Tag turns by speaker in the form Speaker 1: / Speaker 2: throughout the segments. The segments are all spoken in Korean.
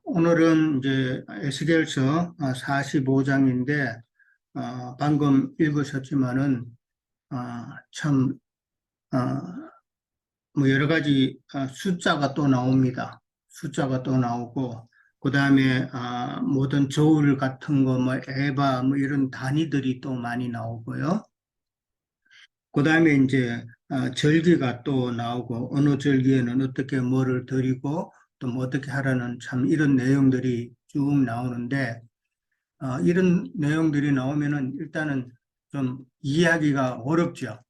Speaker 1: 오늘은 이제 에스겔서 45장인데, 방금 읽으셨지만은, 참, 뭐 여러 가지 숫자가 또 나옵니다. 숫자가 또 나오고, 그 다음에, 모든 저울 같은 거, 뭐, 에바, 뭐 이런 단위들이 또 많이 나오고요. 그 다음에 이제, 절기가 또 나오고, 어느 절기에는 어떻게 뭐를 드리고, 또 뭐 어떻게 하라는 참 이런 내용들이 쭉 나오는데, 이런 내용들이 나오면은 일단은 좀 이해하기가 어렵죠.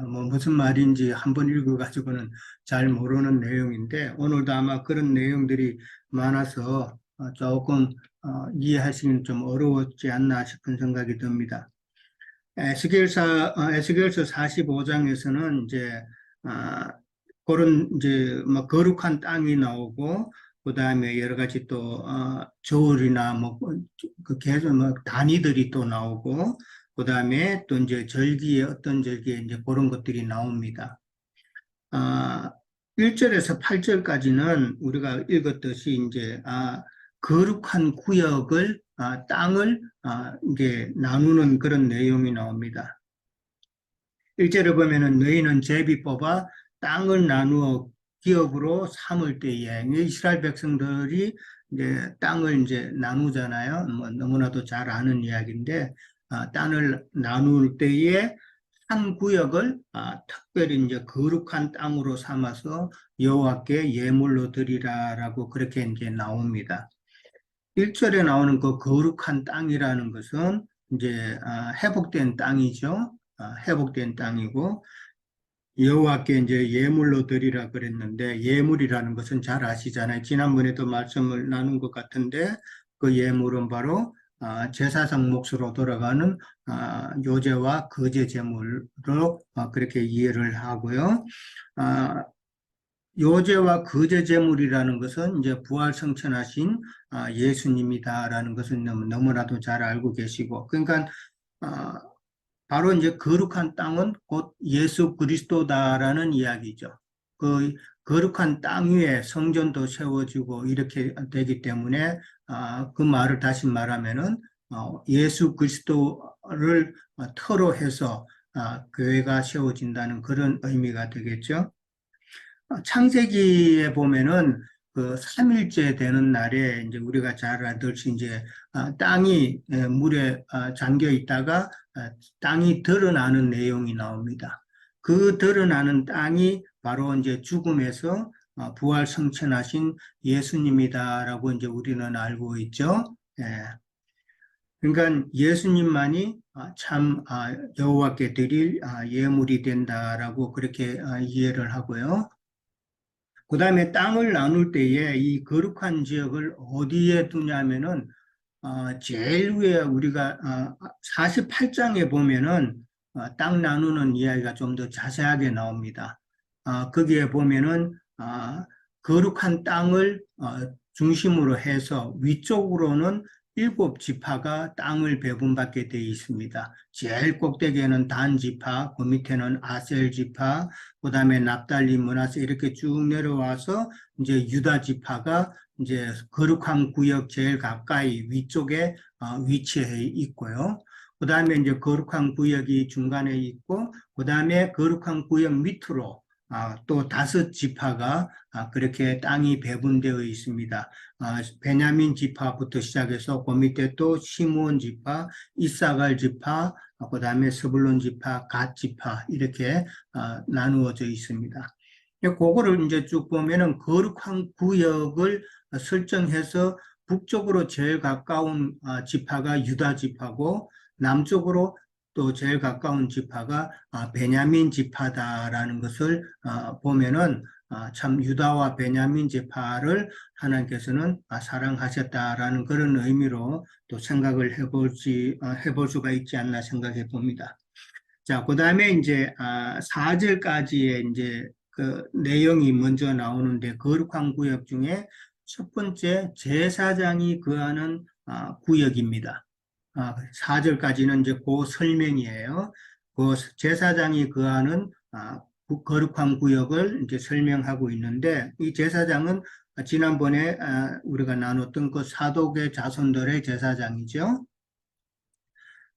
Speaker 1: 뭐 무슨 말인지 한번 읽어가지고는 잘 모르는 내용인데, 오늘도 아마 그런 내용들이 많아서 조금 이해하시기는 좀 어려웠지 않나 싶은 생각이 듭니다. 에스겔서 45장에서는 이제, 아, 그런 이제 뭐 거룩한 땅이 나오고, 그 다음에 여러 가지 또, 저울이나 뭐, 그 계속 뭐 단위들이 또 나오고, 그 다음에 또 이제 절기에 어떤 절기에 이제 그런 것들이 나옵니다. 아, 1절에서 8절까지는 우리가 읽었듯이 이제, 거룩한 구역을, 땅을, 이게 나누는 그런 내용이 나옵니다. 1절에 보면은 너희는 제비 뽑아 땅을 나누어 기업으로 삼을 때에 이스라엘 백성들이 이제 땅을 이제 나누잖아요. 뭐 너무나도 잘 아는 이야기인데, 땅을 나눌 때에 한 구역을 특별히 이제 거룩한 땅으로 삼아서 여호와께 예물로 드리라라고 그렇게 이제 나옵니다. 1절에 나오는 그 거룩한 땅이라는 것은 이제 회복된 땅이죠. 회복된 땅이고, 여호와께 이제 예물로 드리라 그랬는데, 예물이라는 것은 잘 아시잖아요. 지난번에도 말씀을 나눈 것 같은데, 그 예물은 바로 제사상 몫으로 돌아가는 요제와 거제 제물로 그렇게 이해를 하고요. 아, 요제와 거제 제물이라는 것은 이제 부활 성천하신 예수님이다라는 것은 너무나도 잘 알고 계시고, 그러니까 아, 바로 이제 거룩한 땅은 곧 예수 그리스도다라는 이야기죠. 그 거룩한 땅 위에 성전도 세워지고 이렇게 되기 때문에, 그 말을 다시 말하면은 예수 그리스도를 터로 해서 교회가 세워진다는 그런 의미가 되겠죠. 창세기에 보면은 그 3일째 되는 날에 이제 우리가 잘 알듯이 이제 땅이 물에 잠겨 있다가 땅이 드러나는 내용이 나옵니다. 그 드러나는 땅이 바로 이제 죽음에서 부활 성천하신 예수님이다라고 이제 우리는 알고 있죠. 예. 그러니까 예수님만이 참 여호와께 드릴 예물이 된다라고 그렇게 이해를 하고요. 그 다음에 땅을 나눌 때에 이 거룩한 지역을 어디에 두냐면은, 제일 위에 우리가, 48장에 보면은, 땅 나누는 이야기가 좀 더 자세하게 나옵니다. 거기에 보면은, 거룩한 땅을, 중심으로 해서 위쪽으로는 7지파가 땅을 배분받게 되어 있습니다. 제일 꼭대기에는 단 지파, 그 밑에는 아셀 지파, 그 다음에 납달리, 므낫세 이렇게 쭉 내려와서 이제 유다 지파가 이제 거룩한 구역 제일 가까이 위쪽에 위치해 있고요. 그 다음에 이제 거룩한 구역이 중간에 있고, 그 다음에 거룩한 구역 밑으로 또 5지파가 그렇게 땅이 배분되어 있습니다. 베냐민 지파부터 시작해서 그 밑에 또 시므온 지파, 이사갈 지파, 그 다음에 스불론 지파, 갓 지파 이렇게 나누어져 있습니다. 그거를 이제 쭉 보면은 거룩한 구역을 설정해서 북쪽으로 제일 가까운 지파가 유다 지파고, 남쪽으로 또 제일 가까운 지파가 베냐민 지파다라는 것을 보면은 참 유다와 베냐민 지파를 하나님께서는 사랑하셨다라는 그런 의미로 또 생각을 해볼 수가 있지 않나 생각해 봅니다. 자, 그 다음에 이제 4절까지의 이제 그 내용이 먼저 나오는데, 거룩한 구역 중에 첫 번째 제사장이 거하는 구역입니다. 4절까지는 이제 그 설명이에요. 그 제사장이 거하는 거룩한 구역을 이제 설명하고 있는데, 이 제사장은 지난번에 우리가 나눴던 그 사독의 자손들의 제사장이죠.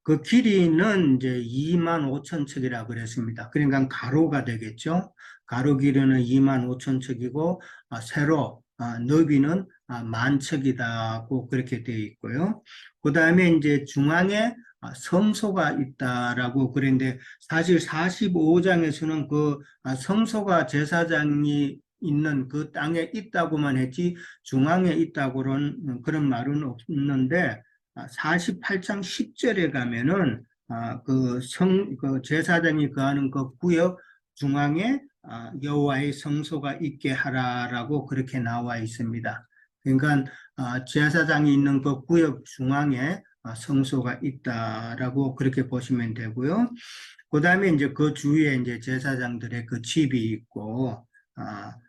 Speaker 1: 그 길이는 이제 2만 5천 척이라 그랬습니다. 그러니까 가로가 되겠죠. 가로 길이는 2만 5천 척이고 세로 너비는 만 척이다고 그렇게 되어 있고요. 그 다음에 이제 중앙에 성소가 있다라고 그랬는데 사실 45장에서는 그 성소가 제사장이 있는 그 땅에 있다고만 했지 중앙에 있다고는 그런 말은 없는데 48장 10절에 가면은 그 제사장이 거하는 그 구역 중앙에 여호와의 성소가 있게 하라라고 그렇게 나와 있습니다. 그러니까 제사장이 있는 그 구역 중앙에 성소가 있다라고 그렇게 보시면 되고요. 그 다음에 이제 그 주위에 이제 제사장들의 그 집이 있고,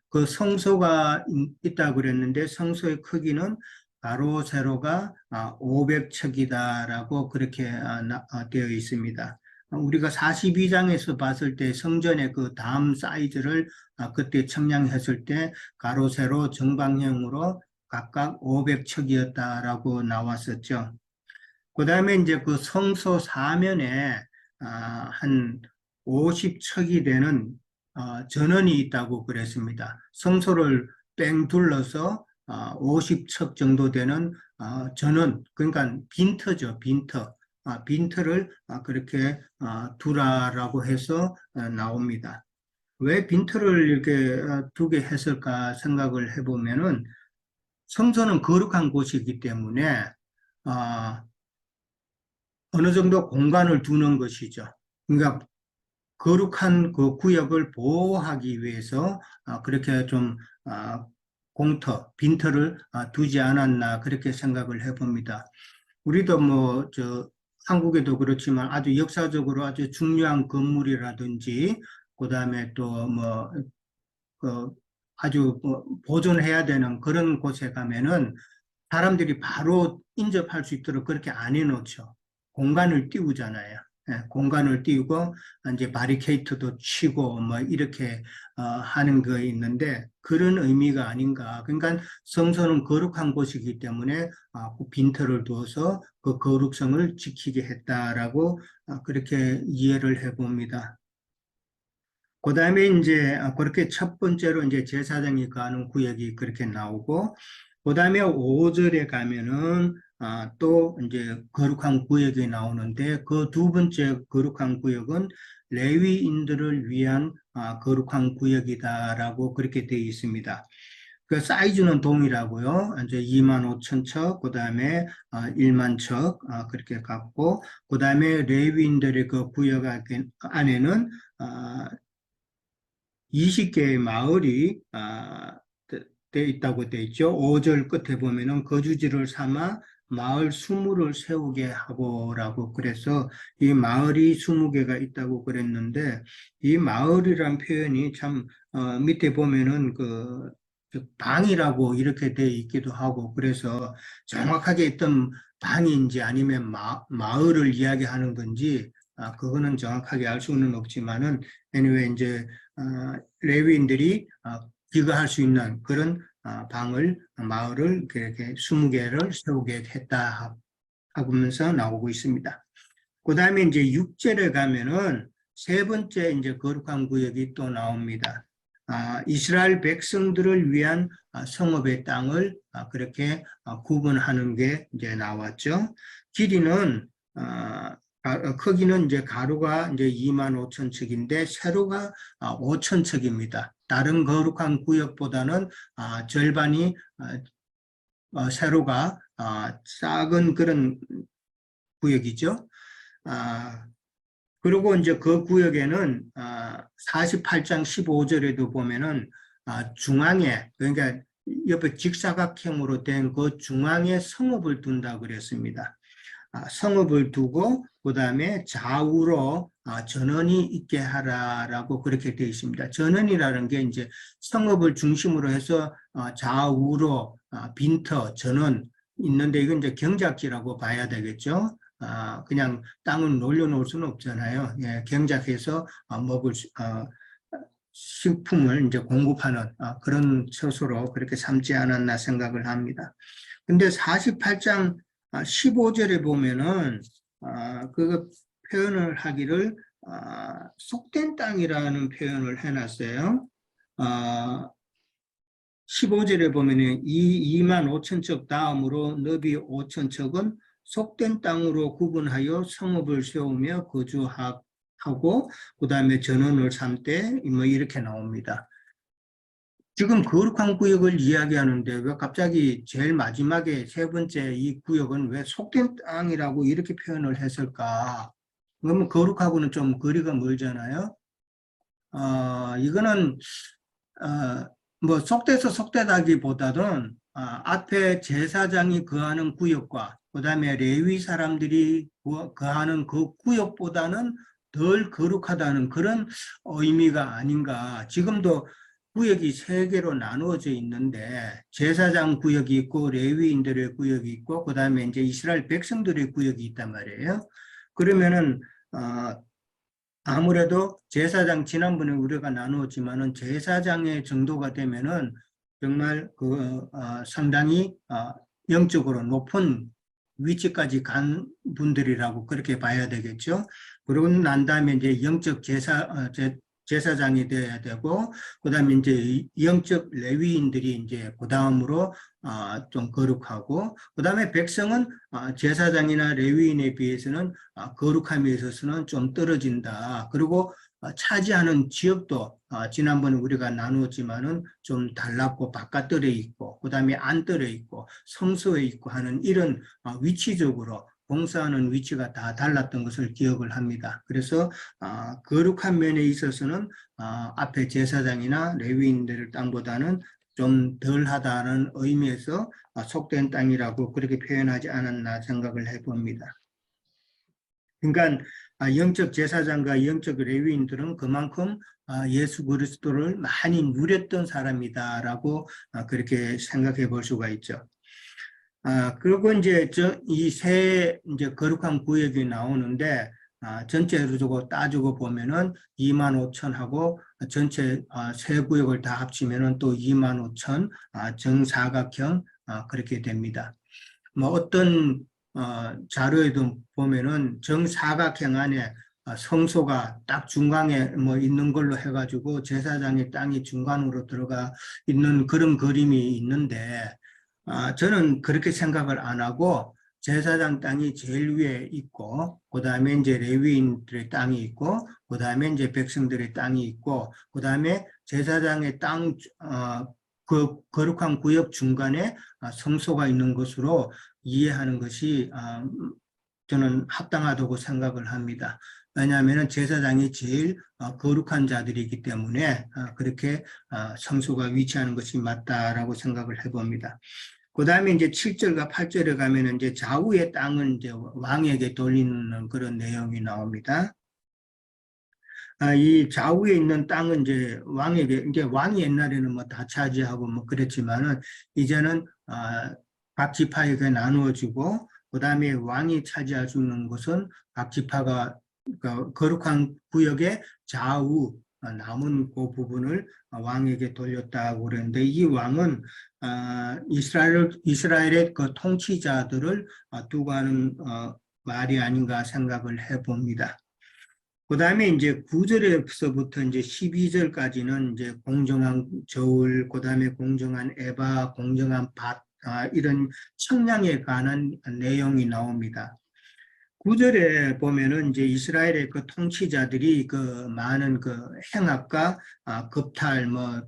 Speaker 1: 그 성소가 있다고 그랬는데 성소의 크기는 가로 세로가 500척이다라고 그렇게 되어 있습니다. 우리가 42장에서 봤을 때 성전의 그 다음 사이즈를 그때 측량했을 때 가로 세로 정방형으로 각각 500척이었다라고 나왔었죠. 그 다음에 이제 그 성소 사면에 한 50척이 되는 전원이 있다고 그랬습니다. 성소를 뺑 둘러서 50척 정도 되는 전원, 그러니까 빈터죠, 빈터. 빈터를 그렇게 두라라고 해서 나옵니다. 왜 빈터를 이렇게 두게 했을까 생각을 해보면은 성소는 거룩한 곳이기 때문에 어느 정도 공간을 두는 것이죠. 그러니까 거룩한 그 구역을 보호하기 위해서 그렇게 좀 공터, 빈터를 두지 않았나 그렇게 생각을 해봅니다. 우리도 뭐 한국에도 그렇지만 아주 역사적으로 아주 중요한 건물이라든지 그다음에 또 뭐 아주 보존해야 되는 그런 곳에 가면은 사람들이 바로 인접할 수 있도록 그렇게 안 해놓죠. 공간을 띄우잖아요. 공간을 띄우고 이제 바리케이트도 치고 뭐 이렇게 하는 거 있는데 그런 의미가 아닌가. 그러니까 성소는 거룩한 곳이기 때문에 그 빈터를 두어서 그 거룩성을 지키게 했다라고 그렇게 이해를 해봅니다. 그 다음에 이제 그렇게 첫 번째로 이제 제사장이 거하는 구역이 그렇게 나오고, 그 다음에 5절에 가면은 또 이제 거룩한 구역이 나오는데 그 두 번째 거룩한 구역은 레위인들을 위한 거룩한 구역이다라고 그렇게 되어 있습니다. 그 사이즈는 동일하고요. 이제 2만 5천 척, 그 다음에 1만 척 그렇게 갖고, 그 다음에 레위인들의 그 구역 안에는 20개의 마을이 되어 있다고 되어 있죠. 5절 끝에 보면은 거주지를 삼아 마을 20을 세우게 하고라고 그래서 이 마을이 20개가 있다고 그랬는데 이 마을이란 표현이 참 밑에 보면은 그 방이라고 이렇게 되어 있기도 하고 그래서 정확하게 어떤 방인지 아니면 마을을 이야기하는 건지 그거는 정확하게 알 수는 없지만은 anyway 이제 레위인들이 기거할 수 있는 그런 마을을 이렇게 20개를 세우게 했다 하면서 나오고 있습니다. 그 다음에 이제 6절에 가면은 세 번째 이제 거룩한 구역이 또 나옵니다. 이스라엘 백성들을 위한 성읍의 땅을 그렇게 구분하는 게 이제 나왔죠. 길이는 크기는 이제 가로가 이제 2만 5천 척인데 세로가 5천 척입니다. 다른 거룩한 구역보다는 절반이 세로가 작은 그런 구역이죠. 그리고 이제 그 구역에는 48장 15절에도 보면은 중앙에 그러니까 옆에 직사각형으로 된 그 중앙에 성읍을 둔다고 그랬습니다. 성읍을 두고 그 다음에 좌우로 전원이 있게 하라라고 그렇게 되어 있습니다. 전원이라는 게 이제 성읍을 중심으로 해서 좌우로 빈터, 전원 있는데 이건 이제 경작지라고 봐야 되겠죠. 그냥 땅을 놀려놓을 수는 없잖아요. 예, 경작해서 식품을 이제 공급하는 그런 처소로 그렇게 삼지 않았나 생각을 합니다. 근데 48장 15절에 보면은 그 표현을 하기를 속된 땅이라는 표현을 해놨어요. 15절에 보면은 이 2만 5천 척 다음으로 너비 5천 척은 속된 땅으로 구분하여 성읍을 세우며 거주하고 그 다음에 전원을 삼되 뭐 이렇게 나옵니다. 지금 거룩한 구역을 이야기하는데 왜 갑자기 제일 마지막에 세 번째 이 구역은 왜 속된 땅이라고 이렇게 표현을 했을까? 그러면 거룩하고는 좀 거리가 멀잖아요. 이거는 뭐 속돼서 속되다기보다는 앞에 제사장이 거하는 구역과 그 다음에 레위 사람들이 거하는 그 구역보다는 덜 거룩하다는 그런 의미가 아닌가. 지금도 구역이 세 개로 나누어져 있는데 제사장 구역이 있고 레위인들의 구역이 있고 그 다음에 이제 이스라엘 백성들의 구역이 있단 말이에요. 그러면은 아무래도 제사장 지난번에 우리가 나누었지만은 제사장의 정도가 되면은 정말 상당히 영적으로 높은 위치까지 간 분들이라고 그렇게 봐야 되겠죠. 그러고 난 다음에 이제 영적 제사장이 돼야 되고, 그 다음에 이제 영적 레위인들이 이제 그 다음으로 좀 거룩하고, 그 다음에 백성은 제사장이나 레위인에 비해서는 거룩함에 있어서는 좀 떨어진다. 그리고 차지하는 지역도 지난번에 우리가 나누었지만은 좀 달랐고 바깥들에 있고 그 다음에 안뜰에 있고 성소에 있고 하는 이런 위치적으로 봉사하는 위치가 다 달랐던 것을 기억을 합니다. 그래서 거룩한 면에 있어서는 앞에 제사장이나 레위인들의 땅보다는 좀 덜하다는 의미에서 속된 땅이라고 그렇게 표현하지 않았나 생각을 해봅니다. 그러니까 영적 제사장과 영적 레위인들은 그만큼 예수 그리스도를 많이 누렸던 사람이다라고 그렇게 생각해 볼 수가 있죠. 그리고 이제 이 세 이제 거룩한 구역이 나오는데 전체로 따지고 보면은 2만 5천하고 전체 세 구역을 다 합치면은 또 2만 5천 정사각형 그렇게 됩니다. 뭐 어떤 자료에도 보면은 정사각형 안에 성소가 딱 중간에 뭐 있는 걸로 해가지고 제사장의 땅이 중간으로 들어가 있는 그런 그림이 있는데 저는 그렇게 생각을 안 하고 제사장 땅이 제일 위에 있고 그 다음에 이제 레위인들의 땅이 있고 그 다음에 이제 백성들의 땅이 있고 그 다음에 제사장의 땅 그 거룩한 구역 중간에 성소가 있는 것으로 이해하는 것이 저는 합당하다고 생각을 합니다. 왜냐하면 제사장이 제일 거룩한 자들이기 때문에 그렇게 성소가 위치하는 것이 맞다라고 생각을 해봅니다. 그 다음에 이제 7절과 8절에 가면 이제 좌우의 땅은 이제 왕에게 돌리는 그런 내용이 나옵니다. 이 좌우에 있는 땅은 이제 왕에게, 이제 왕이 옛날에는 뭐 다 차지하고 뭐 그랬지만은 이제는 각 지파에게 나누어지고 그 다음에 왕이 차지할 수 있는 것은 각 지파가 거룩한 구역의 좌우 남은 그 부분을 왕에게 돌렸다고 그랬는데 이 왕은 이스라엘의 그 통치자들을 두고 하는 말이 아닌가 생각을 해봅니다. 그 다음에 이제 9절에서부터 이제 12절까지는 이제 공정한 저울, 그 다음에 공정한 에바, 공정한 밭, 이런 청량에 관한 내용이 나옵니다. 9절에 보면은 이제 이스라엘의 그 통치자들이 그 많은 그 행악과 겁탈, 뭐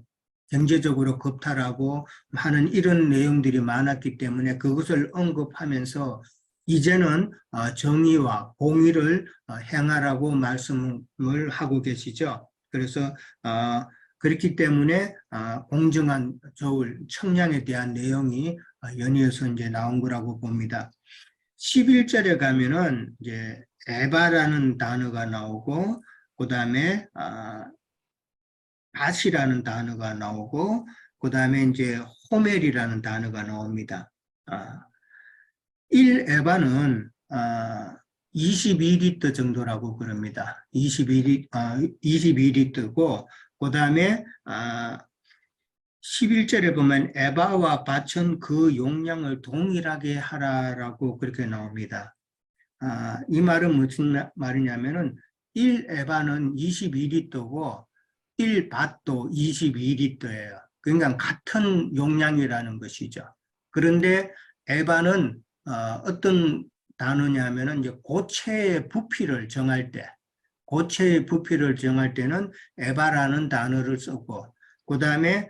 Speaker 1: 경제적으로 겁탈하고 하는 이런 내용들이 많았기 때문에 그것을 언급하면서 이제는 정의와 공의를 행하라고 말씀을 하고 계시죠. 그래서 그렇기 때문에 공정한 저울, 청량에 대한 내용이 연이어서 이제 나온 거라고 봅니다. 11절에 가면은 이제 에바라는 단어가 나오고 그 다음에 앗이라는 단어가 나오고 그 다음에 이제 호멜이라는 단어가 나옵니다. 1에바는 22리터 정도라고 그럽니다. 22리터고 그 다음에 11절에 보면 에바와 밭은 그 용량을 동일하게 하라라고 그렇게 나옵니다. 이 말은 무슨 말이냐면은 1에바는 22리터고 1밭도 22리터예요. 그러니까 같은 용량이라는 것이죠. 그런데 에바는 어떤 단어냐면은 이제 고체의 부피를 정할 때, 고체의 부피를 정할 때는 에바라는 단어를 쓰고, 그 다음에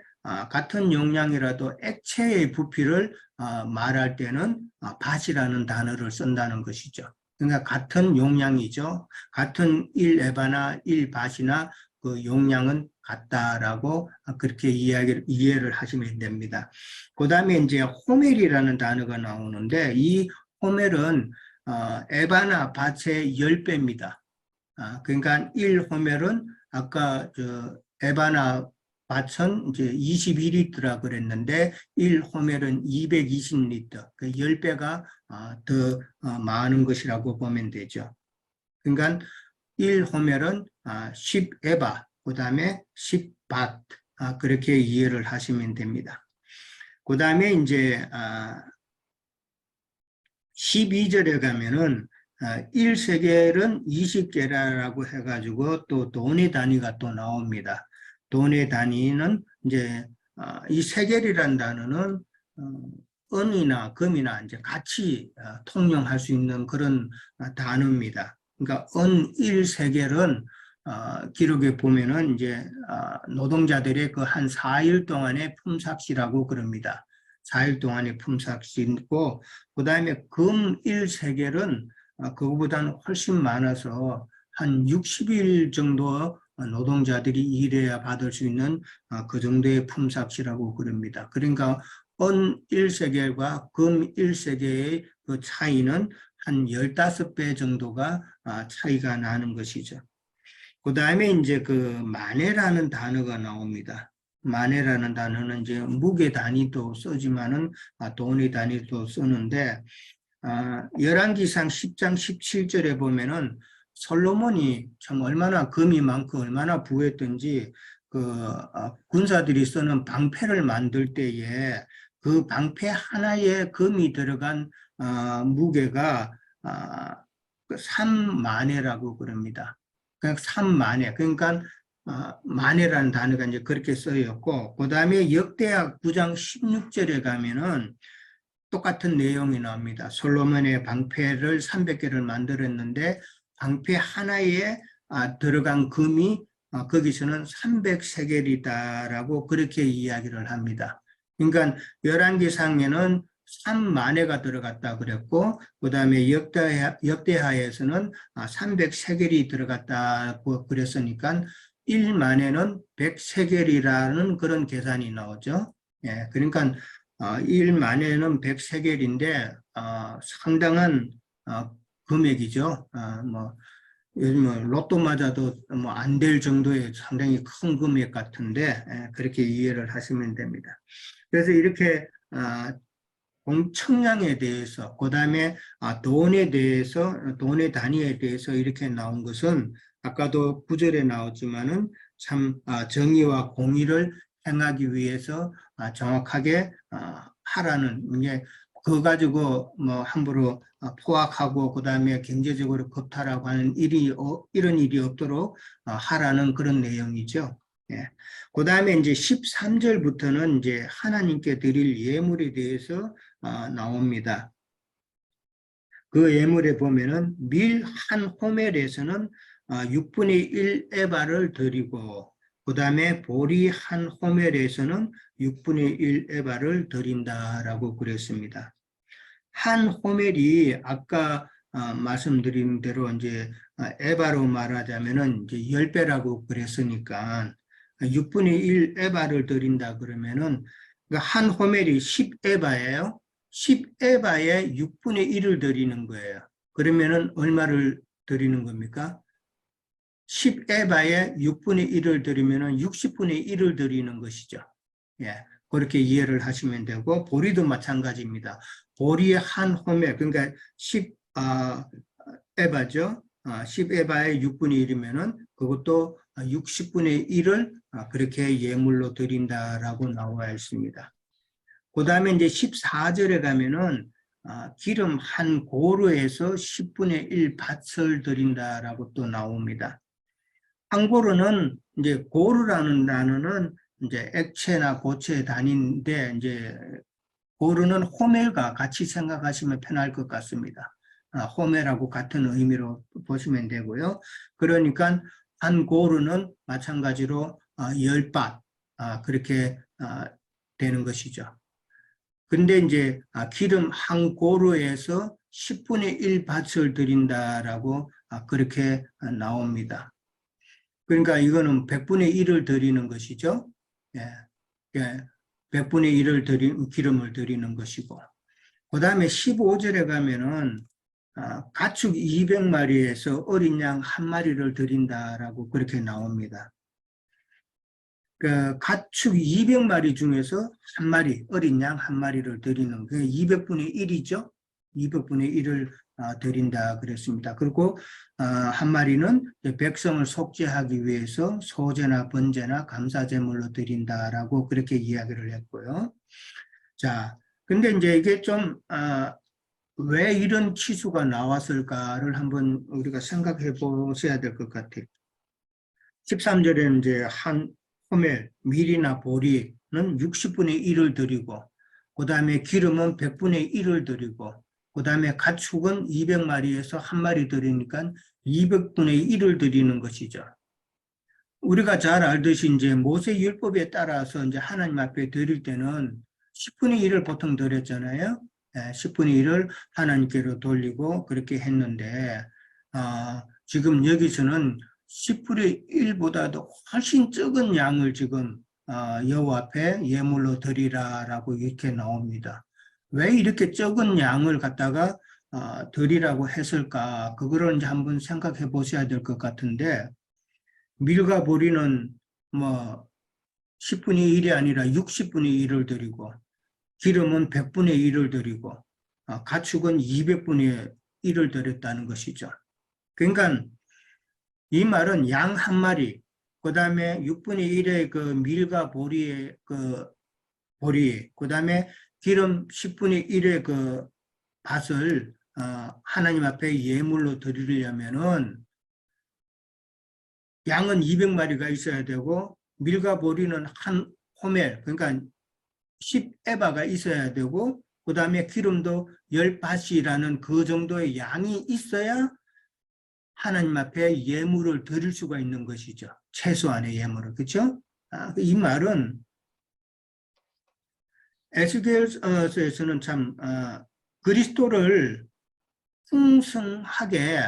Speaker 1: 같은 용량이라도 액체의 부피를 말할 때는 밭이라는 단어를 쓴다는 것이죠. 그러니까 같은 용량이죠. 같은 1에바나 1밭이나 그 용량은 같다라고 그렇게 이해를 하시면 됩니다. 그 다음에 이제 호멜이라는 단어가 나오는데 이 호멜은 에바나 밭의 10배입니다. 그러니까 1호멜은 아까 에바나 밭은 이제 21리터라 그랬는데 1호멜은 220리터, 그 10배가 더 많은 것이라고 보면 되죠. 그러니까 1호멜은 10에바, 그 다음에 10밭, 그렇게 이해를 하시면 됩니다. 그 다음에 이제 12절에 가면은 1세겔은 20게라라고 해가지고 또 돈의 단위가 또 나옵니다. 돈의 단위는 이제 이 세겔이라는 단어는 은이나 금이나 이제 같이 통용할 수 있는 그런 단어입니다. 그러니까 은 1세겔은 기록에 보면은 이제 노동자들의 그 한 4일 동안의 품삯이라고 그럽니다. 4일 동안의 품삯이고 그 다음에 금 1세겔은 그거보다는 훨씬 많아서 한 60일 정도 노동자들이 일해야 받을 수 있는 그 정도의 품삯이라고 그럽니다. 그러니까 은 1세겔과 금 1세겔의 그 차이는 한 15배 정도가 차이가 나는 것이죠. 그 다음에 이제 그 마네라는 단어가 나옵니다. 마네라는 단어는 이제 무게 단위도 쓰지만은 돈의 단위도 쓰는데 열왕기상 10장 17절에 보면은 솔로몬이 참 얼마나 금이 많고 얼마나 부했던지 그 군사들이 쓰는 방패를 만들 때에 그 방패 하나에 금이 들어간 무게가 3만회라고 그럽니다. 그냥 3만회. 그러니까 만회라는 단어가 이제 그렇게 쓰였고, 그 다음에 역대하 9장 16절에 가면은 똑같은 내용이 나옵니다. 솔로몬의 방패를 300개를 만들었는데 방패 하나에 들어간 금이 거기서는 300세겔이다라고 그렇게 이야기를 합니다. 그러니까 열왕기상에는 3만회가 들어갔다 그랬고 그 다음에 역대하에서는 300세겔이 들어갔다고 그랬으니까 1만회는 100세겔이라는 그런 계산이 나오죠. 예, 그러니까 1만회는 100세겔인데 상당한 금액이죠. 뭐 요즘 로또 맞아도 뭐 안 될 정도의 상당히 큰 금액 같은데 그렇게 이해를 하시면 됩니다. 그래서 이렇게 공청량에 대해서 그 다음에 돈에 대해서 돈의 단위에 대해서 이렇게 나온 것은 아까도 9절에 나오지만은 참 정의와 공의를 행하기 위해서 정확하게 하라는 이게 그거 가지고 뭐 함부로 포악하고 그 다음에 경제적으로 겁탈하고 하는 이런 일이 없도록 하라는 그런 내용이죠. 예. 그 다음에 이제 13절부터는 이제 하나님께 드릴 예물에 대해서 나옵니다. 그 예물에 보면은 밀 한 호멜에서는 6분의 1 에바를 드리고 그 다음에 보리 한 호멜에서는 6분의 1 에바를 드린다라고 그랬습니다. 한 호멜이 아까 말씀드린 대로 이제 에바로 말하자면은 이제 10배라고 그랬으니까 6분의 1 에바를 드린다 그러면은 한 호멜이 10에바예요. 10에바에 6분의 1을 드리는 거예요. 그러면은 얼마를 드리는 겁니까? 10에바에 6분의 1을 드리면은 60분의 1을 드리는 것이죠. 예. 그렇게 이해를 하시면 되고, 보리도 마찬가지입니다. 보리의 한 호멜, 그러니까 10에바죠. 10에바의 6분의 1이면은 그것도 60분의 1을 그렇게 예물로 드린다라고 나와 있습니다. 그 다음에 이제 14절에 가면은 기름 한 고루에서 10분의 1 밭을 드린다라고 또 나옵니다. 한 고루는 이제 고루라는 단어는 이제 액체나 고체 단위인데 이제 고루는 호멜과 같이 생각하시면 편할 것 같습니다. 호멜하고 같은 의미로 보시면 되고요. 그러니까 한 고루는 마찬가지로 10밭 그렇게 되는 것이죠. 근데 이제 기름 한 고루에서 10분의 1 밭을 드린다라고 그렇게 나옵니다. 그러니까 이거는 100분의 1을 드리는 것이죠. 예. 예. 100분의 1을 기름을 드리는 것이고. 그 다음에 15절에 가면은 가축 200마리에서 어린 양 1마리를 드린다라고 그렇게 나옵니다. 그 가축 200마리 중에서 1마리, 어린 양 1마리를 드리는 게 200분의 1이죠. 200분의 1을 드린다 그랬습니다. 그리고 1마리는 백성을 속죄하기 위해서 소제나 번제나 감사제물로 드린다라고 그렇게 이야기를 했고요. 자, 근데 이제 이게 좀 왜 이런 치수가 나왔을까를 한번 우리가 생각해 보셔야 될 것 같아요. 13절에는 이제 한 호멜, 밀이나 보리는 60분의 1을 드리고, 그 다음에 기름은 100분의 1을 드리고, 그 다음에 가축은 200마리에서 1마리 드리니까 200분의 1을 드리는 것이죠. 우리가 잘 알듯이 이제 모세 율법에 따라서 이제 하나님 앞에 드릴 때는 10분의 1을 보통 드렸잖아요. 10분의 1을 하나님께로 돌리고 그렇게 했는데, 지금 여기서는 10분의 1보다도 훨씬 적은 양을 지금 여호와 앞에 예물로 드리라라고 이렇게 나옵니다. 왜 이렇게 적은 양을 갖다가 드리라고 했을까? 그거를 이제 한번 생각해 보셔야 될 것 같은데, 밀과 보리는 뭐 10분의 1이 아니라 60분의 1을 드리고, 기름은 100분의 1을 드리고, 가축은 200분의 1을 드렸다는 것이죠. 그러니까 이 말은 양 1마리, 그 다음에 6분의 1의 그 밀과 보리의 보리, 그 다음에 기름 10분의 1의 그 밭을 하나님 앞에 예물로 드리려면은 양은 200마리가 있어야 되고, 밀과 보리는 한 호멜, 그러니까 10에바가 있어야 되고, 그 다음에 기름도 10밭이라는 그 정도의 양이 있어야 하나님 앞에 예물을 드릴 수가 있는 것이죠. 최소한의 예물을. 그렇죠? 이 말은 에스겔서에서는 참 그리스도를 풍성하게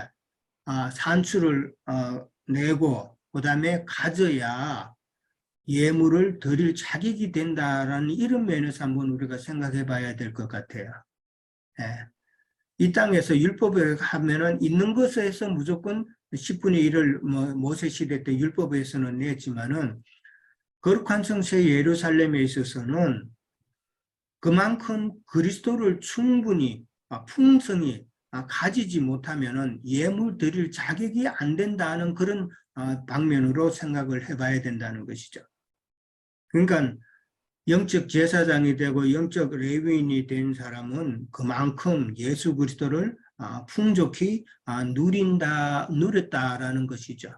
Speaker 1: 산출을 내고 그 다음에 가져야 예물을 드릴 자격이 된다라는 이런 면에서 한번 우리가 생각해 봐야 될 것 같아요. 예. 이 땅에서 율법에 하면은 있는 것에서 무조건 10분의 1을 모세 시대 때 율법에서는 냈지만은 거룩한 성체 예루살렘에 있어서는 그만큼 그리스도를 충분히 풍성히 가지지 못하면은 예물 드릴 자격이 안 된다는 그런 방면으로 생각을 해봐야 된다는 것이죠. 그러니까 영적 제사장이 되고 영적 레위인이 된 사람은 그만큼 예수 그리스도를 풍족히 누렸다라는 것이죠.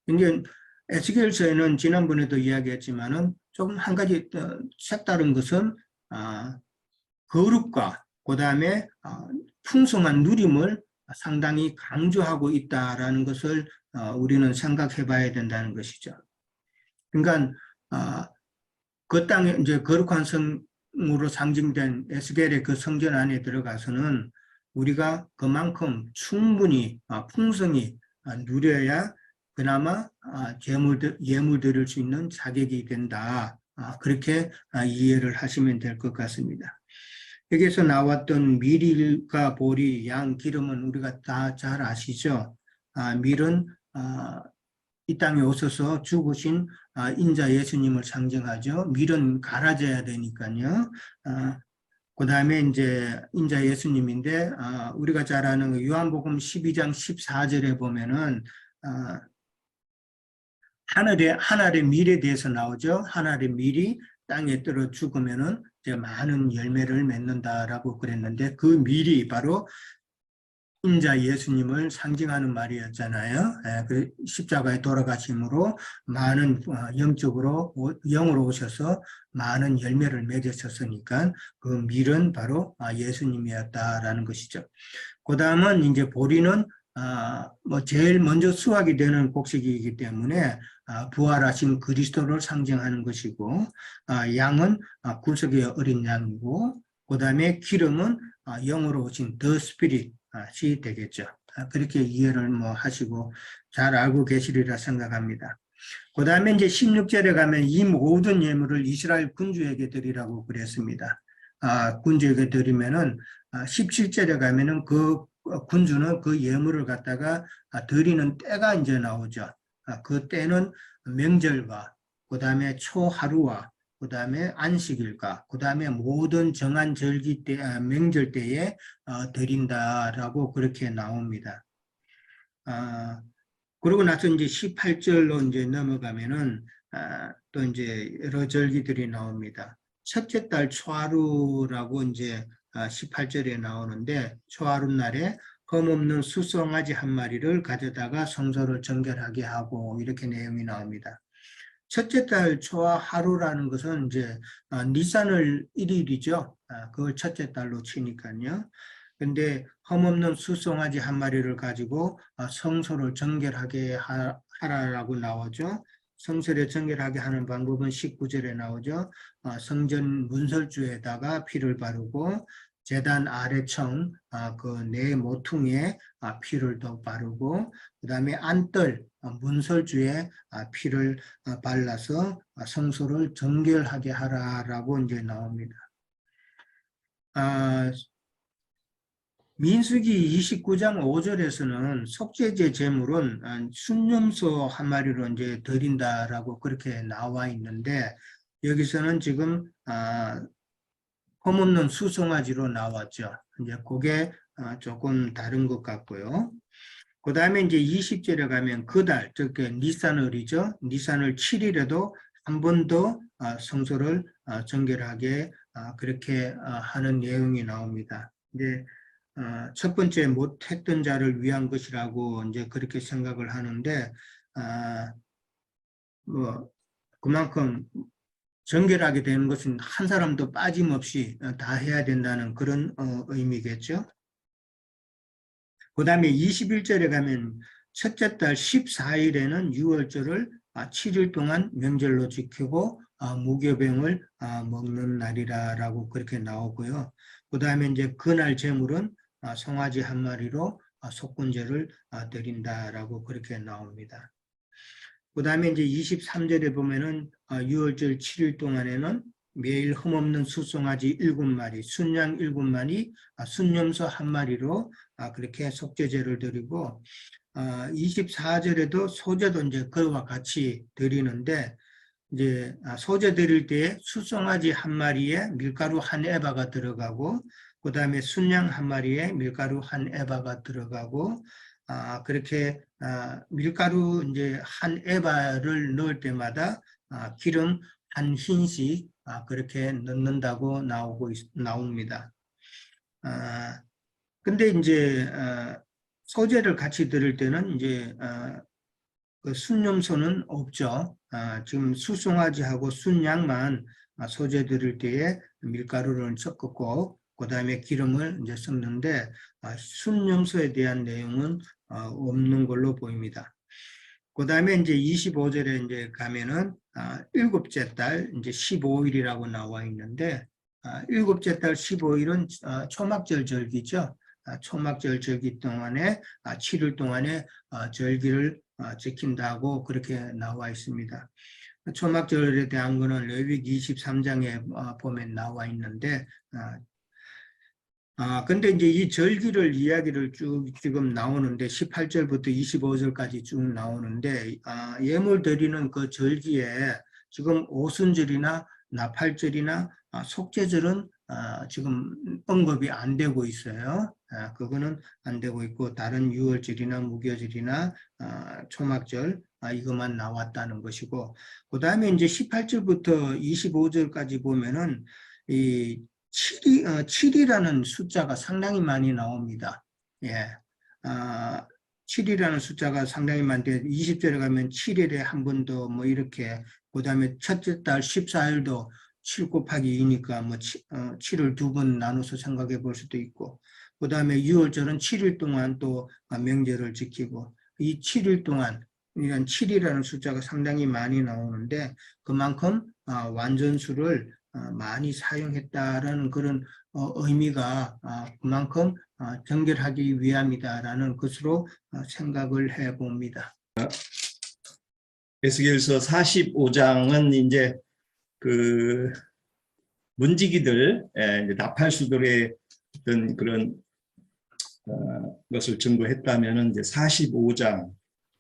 Speaker 1: 이제 에스겔서에는 지난번에도 이야기했지만은 조금 한 가지 색다른 것은 거룩과 그 다음에 풍성한 누림을 상당히 강조하고 있다라는 것을 우리는 생각해 봐야 된다는 것이죠. 그러니까 그 땅에 이제 거룩한 성으로 상징된 에스겔의 그 성전 안에 들어가서는 우리가 그만큼 충분히 풍성히 누려야 그나마 예물 드릴 수 있는 자격이 된다. 그렇게 이해를 하시면 될 것 같습니다. 여기서 나왔던 밀과 보리, 양, 기름은 우리가 다 잘 아시죠? 밀은 이 땅에 오셔서 죽으신 인자 예수님을 상징하죠. 밀은 갈아져야 되니까요. 그 다음에 이제 인자 예수님인데, 우리가 잘 아는 그 요한복음 12장 14절에 보면은, 하늘의 밀에 대해서 나오죠. 하늘의 밀이 땅에 떨어 죽으면은 이제 많은 열매를 맺는다라고 그랬는데, 그 밀이 바로 인자 예수님을 상징하는 말이었잖아요. 그 십자가에 돌아가심으로 많은 영적으로 영으로 오셔서 많은 열매를 맺으셨으니까 그 밀은 바로 예수님이었다라는 것이죠. 그 다음은 이제 보리는 뭐 제일 먼저 수확이 되는 곡식이기 때문에 부활하신 그리스도를 상징하는 것이고, 양은 구속의 어린 양이고, 그 다음에 기름은 영으로 오신 더 스피릿이 되겠죠. 그렇게 이해를 뭐 하시고 잘 알고 계시리라 생각합니다. 그 다음에 이제 16절에 가면 이 모든 예물을 이스라엘 군주에게 드리라고 그랬습니다. 군주에게 드리면은 17절에 가면은 그 군주는 그 예물을 갖다가 드리는 때가 이제 나오죠. 그 때는 명절과 그 다음에 초하루와 그 다음에 안식일과 그 다음에 모든 정한 절기 때, 명절 때에 드린다라고 그렇게 나옵니다. 그러고 나서 이제 18절로 이제 넘어가면은 또 이제 여러 절기들이 나옵니다. 첫째 달 초하루라고 이제 18절에 나오는데, 초하루 날에 흠없는 수송아지 한 마리를 가져다가 성소를 정결하게 하고 이렇게 내용이 나옵니다. 첫째 달 초하루라는 것은 이제 니산을 1일이죠. 그걸 첫째 달로 치니까요. 근데 흠없는 수송아지 한 마리를 가지고 성소를 정결하게 하라라고 나오죠. 성소를 정결하게 하는 방법은 19절에 나오죠. 성전 문설주에다가 피를 바르고 제단 아래청 그 네 모퉁이에 피를 더 바르고, 그 다음에 안뜰 문설주에 피를 발라서 성소를 정결하게 하라라고 이제 나옵니다. 민수기 29장 5절에서는 속죄제 제물은 순념소 한 마리로 이제 드린다라고 그렇게 나와 있는데, 여기서는 지금 흠없는 수송아지로 나왔죠. 이제 그게 조금 다른 것 같고요. 그 다음에 이제 20절에 가면 그달, 즉 니산월이죠. 니산월 7일에도 한 번 더 성소를 정결하게 그렇게 하는 내용이 나옵니다. 이제 첫 번째 못했던 자를 위한 것이라고 이제 그렇게 생각을 하는데, 뭐 그만큼 정결하게 되는 것은 한 사람도 빠짐없이 다 해야 된다는 그런 의미겠죠. 그 다음에 21절에 가면 첫째 달 14일에는 유월절을 7일 동안 명절로 지키고 무교병을 먹는 날이라고 그렇게 나오고요. 그 다음에 이제 그날 제물은 송아지 한 마리로 속건제를 드린다라고 그렇게 나옵니다. 그 다음에 이제 23절에 보면은 6월절 7일 동안에는 매일 흠없는 수송아지 7마리, 순양 7마리, 순염소 한 마리로 그렇게 속죄제를 드리고, 24절에도 소제도 이제 그와 같이 드리는데, 이제 소제 드릴 때에 수송아지 한 마리에 밀가루 한 에바가 들어가고, 그 다음에 순양 한 마리에 밀가루 한 에바가 들어가고, 그렇게 밀가루 이제 한 에바를 넣을 때마다 기름 한 흰씩 그렇게 넣는다고 나옵니다. 근데 이제 소재를 같이 들을 때는 이제 그 순염소는 없죠. 지금 수송아지하고 순양만 소재 들을 때에 밀가루를 섞고 그 다음에 기름을 이제 섞는데 순염소에 대한 내용은 없는 걸로 보입니다. 그 다음에 이제 25절에 이제 가면은 일곱째 달 이제 15일이라고 나와 있는데, 일곱째 달 15일은 초막절 절기죠. 초막절 절기 동안에 7일 동안에 절기를 지킨다고 그렇게 나와 있습니다. 초막절에 대한 거는 레위기 23장에 보면 나와 있는데, 근데 이제 이 절기를 이야기를 쭉 지금 나오는데 18절부터 25절까지 쭉 나오는데, 예물 드리는 그 절기에 지금 오순절이나 나팔절이나 속죄절은 지금 언급이 안 되고 있어요. 그거는 안 되고 있고 다른 유월절이나 무교절이나 초막절 이것만 나왔다는 것이고, 그 다음에 이제 18절부터 25절까지 보면은 이 7이라는 숫자가 상당히 많이 나옵니다. 예. 7이라는 숫자가 상당히 많은데 20절에 가면 7일에 한 번 더 뭐 이렇게, 그 다음에 첫째 달 14일도 7 곱하기 2니까 뭐 7을 두 번 나눠서 생각해 볼 수도 있고, 그 다음에 6월절은 7일 동안 또 명절을 지키고, 이 7일 동안 이런 7이라는 숫자가 상당히 많이 나오는데 그만큼 완전수를 많이 사용했다라는 그런 의미가 그만큼 정결하기 위함이다라는 것으로 생각을 해봅니다.
Speaker 2: 에스겔서 45장은 이제 그 문지기들, 이제 나팔수들의 어떤 그런 것을 증거했다면은 이제 45장,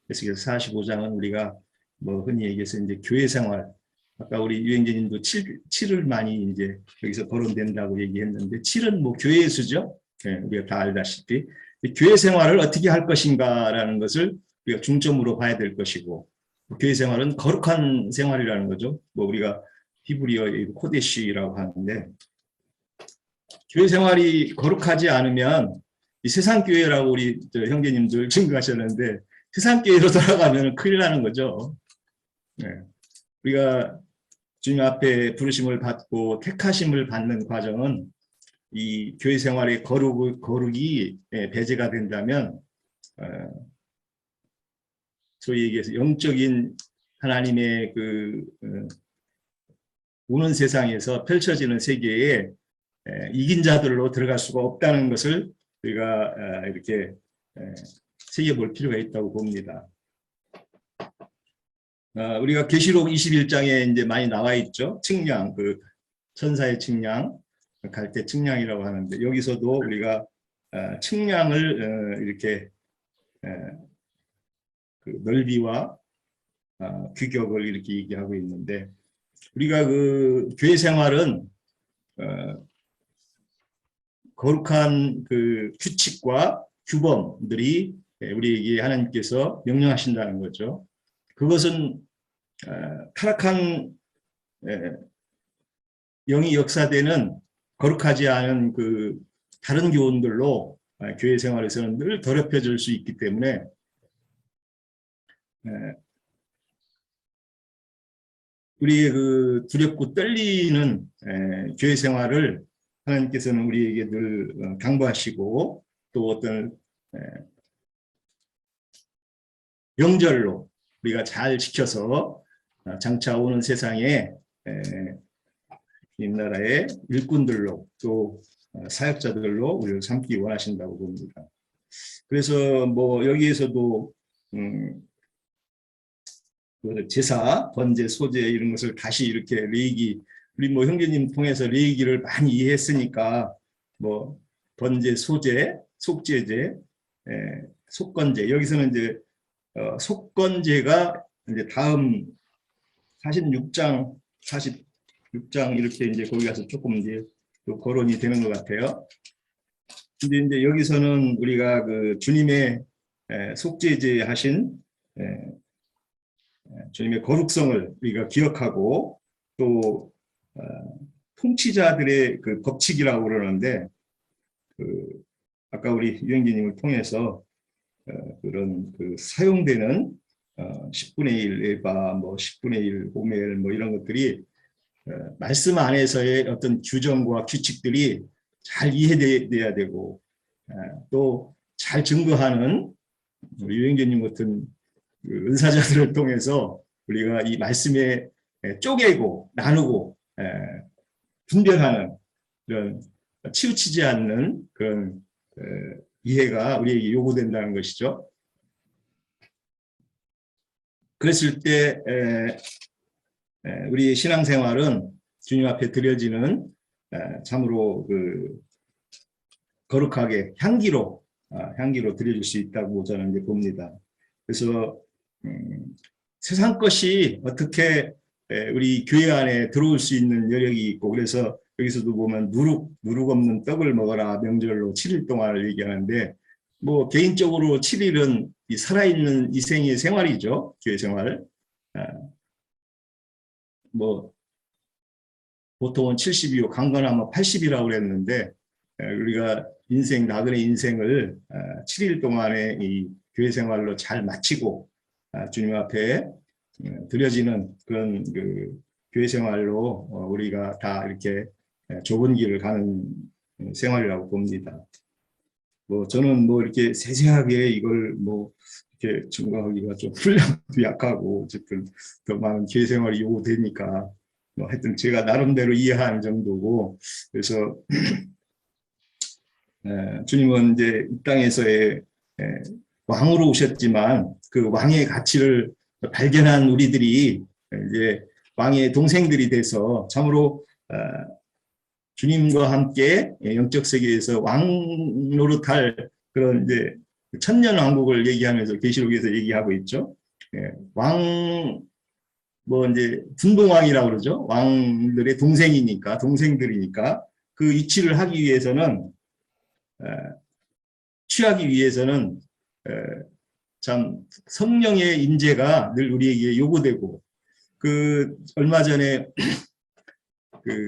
Speaker 2: 에스겔서 45장은 우리가 뭐 흔히 얘기해서 이제 교회 생활, 아까 우리 유행재님도 7을 많이 이제 여기서 거론된다고 얘기했는데 7은 뭐 교회의 수죠. 우리가 다 알다시피 교회 생활을 어떻게 할 것인가라는 것을 우리가 중점으로 봐야 될 것이고, 교회 생활은 거룩한 생활이라는 거죠. 뭐 우리가 히브리어의 코데시라고 하는데, 교회 생활이 거룩하지 않으면 이 세상 교회라고 우리 형제님들 증거하셨는데 세상 교회로 돌아가면 큰일 나는 거죠. 네. 우리가 주님 앞에 부르심을 받고 택하심을 받는 과정은 이 교회 생활의 거룩이 배제가 된다면 소위 얘기해서 영적인 하나님의 그 오는 세상에서 펼쳐지는 세계에 이긴 자들로 들어갈 수가 없다는 것을 우리가 이렇게 새겨볼 필요가 있다고 봅니다. 우리가 계시록 21장에 이제 많이 나와 있죠. 측량, 그 천사의 측량, 갈대 측량이라고 하는데 여기서도 우리가 측량을 이렇게 그 넓이와 규격을 이렇게 얘기하고 있는데, 우리가 그 교회 생활은 거룩한 그 규칙과 규범들이 우리에게 하나님께서 명령하신다는 거죠. 그것은 타락한 영이 역사되는 거룩하지 않은 그 다른 교훈들로 교회 생활에서는 늘 더럽혀질 수 있기 때문에 우리의 그 두렵고 떨리는 교회 생활을 하나님께서는 우리에게 늘 당부하시고, 또 어떤 명절로 우리가 잘 지켜서 장차 오는 세상에 이 나라의 일꾼들로 또 사역자들로 우리를 삼기 원하신다고 봅니다. 그래서 뭐 여기에서도 제사, 번제, 소제 이런 것을 다시 이렇게 레위기, 우리 뭐 형제님 통해서 레위기를 많이 이해했으니까 뭐 번제, 소제, 속제제, 속건제, 여기서는 이제 속건제가 이제 다음 46장 이렇게 이제 거기 가서 조금 이제 거론이 되는 것 같아요. 근데 이제 여기서는 우리가 그 주님의 속죄제 하신 주님의 거룩성을 우리가 기억하고, 또 통치자들의 그 법칙이라고 그러는데, 그 아까 우리 유영기님을 통해서 그런 그 사용되는 10분의 1 에바, 뭐 10분의 1 호멜 뭐 이런 것들이 말씀 안에서의 어떤 규정과 규칙들이 잘 이해돼야 되고, 또 잘 증거하는 우리 유영재님 같은 그 은사자들을 통해서 우리가 이 말씀에 쪼개고 나누고 분별하는 그런 치우치지 않는 그런 이해가 우리에게 요구된다는 것이죠. 그랬을 때 우리 신앙생활은 주님 앞에 드려지는 참으로 그 거룩하게 향기로 드려질 수 있다고 저는 이제 봅니다. 그래서 세상 것이 어떻게 우리 교회 안에 들어올 수 있는 여력이 있고, 그래서 여기서도 보면 누룩 없는 떡을 먹어라 명절로 7일 동안을 얘기하는데 뭐 개인적으로 7일은 이 살아있는 이생의 생활이죠. 교회 생활. 뭐 보통은 70이고 강건하면 80이라고 그랬는데 우리가 나그네 인생을 7일 동안의 이 교회 생활로 잘 마치고 주님 앞에 드려지는 그런 그 교회 생활로 우리가 다 이렇게 좁은 길을 가는 생활이라고 봅니다. 뭐 저는 뭐 이렇게 세세하게 이걸 뭐 이렇게 증거하기가 좀 분량도 약하고 어쨌든 더 많은 교회 생활이 요구되니까 뭐 하여튼 제가 나름대로 이해하는 정도고 그래서 주님은 이제 이 땅에서의 왕으로 오셨지만 그 왕의 가치를 발견한 우리들이 이제 왕의 동생들이 돼서 참으로 주님과 함께 영적 세계에서 왕 노릇할 그런 이제 천년 왕국을 얘기하면서 계시록에서 얘기하고 있죠. 왕 뭐 이제 분봉왕이라고 그러죠. 왕들의 동생이니까 동생들이니까 그 위치를 하기 위해서는 취하기 위해서는 참 성령의 임재가 늘 우리에게 요구되고 그 얼마 전에 그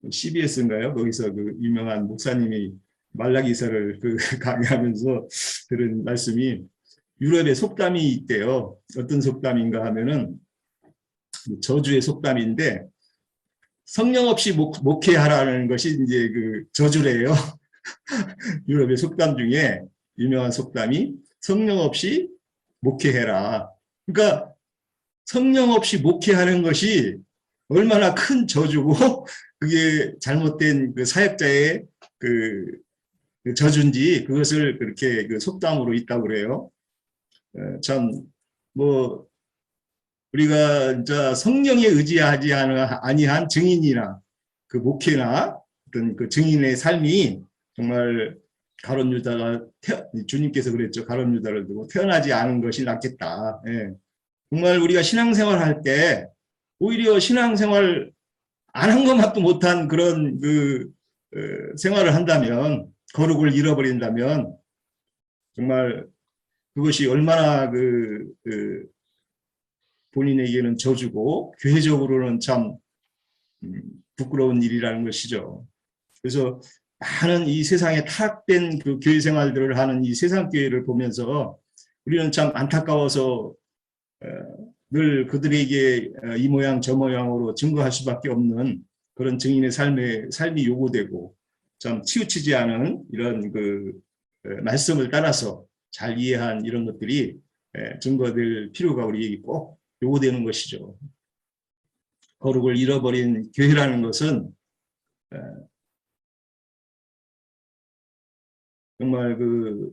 Speaker 2: CBS인가요? 거기서 그 유명한 목사님이 말라기서를 그 강의하면서 들은 말씀이 유럽에 속담이 있대요. 어떤 속담인가 하면은 저주의 속담인데 성령 없이 목회하라는 것이 이제 그 저주래요. 유럽의 속담 중에 유명한 속담이 성령 없이 목회해라. 그러니까 성령 없이 목회하는 것이 얼마나 큰 저주고 그게 잘못된 그 사역자의 그 저주인지 그것을 그렇게 그 속담으로 있다고 그래요. 참 뭐 우리가 이제 성령에 의지하지 아니한 증인이나 그 목회나 어떤 그 증인의 삶이 정말 가룟 유다가 주님께서 그랬죠. 가룟 유다를 두고 태어나지 않은 것이 낫겠다. 예. 정말 우리가 신앙생활 할 때 오히려 신앙생활 안 한 것만도 못한 그런 그 생활을 한다면 거룩을 잃어버린다면 정말 그것이 얼마나 본인에게는 저주고 교회적으로는 참 부끄러운 일이라는 것이죠. 그래서 많은 이 세상에 타락된 그 교회 생활들을 하는 이 세상 교회를 보면서 우리는 참 안타까워서 늘 그들에게 이 모양 저 모양으로 증거할 수밖에 없는 그런 증인의 삶이 요구되고 참 치우치지 않은 이런 그 말씀을 따라서 잘 이해한 이런 것들이 증거될 필요가 우리에게 꼭 요구되는 것이죠. 거룩을 잃어버린 교회라는 것은 정말 그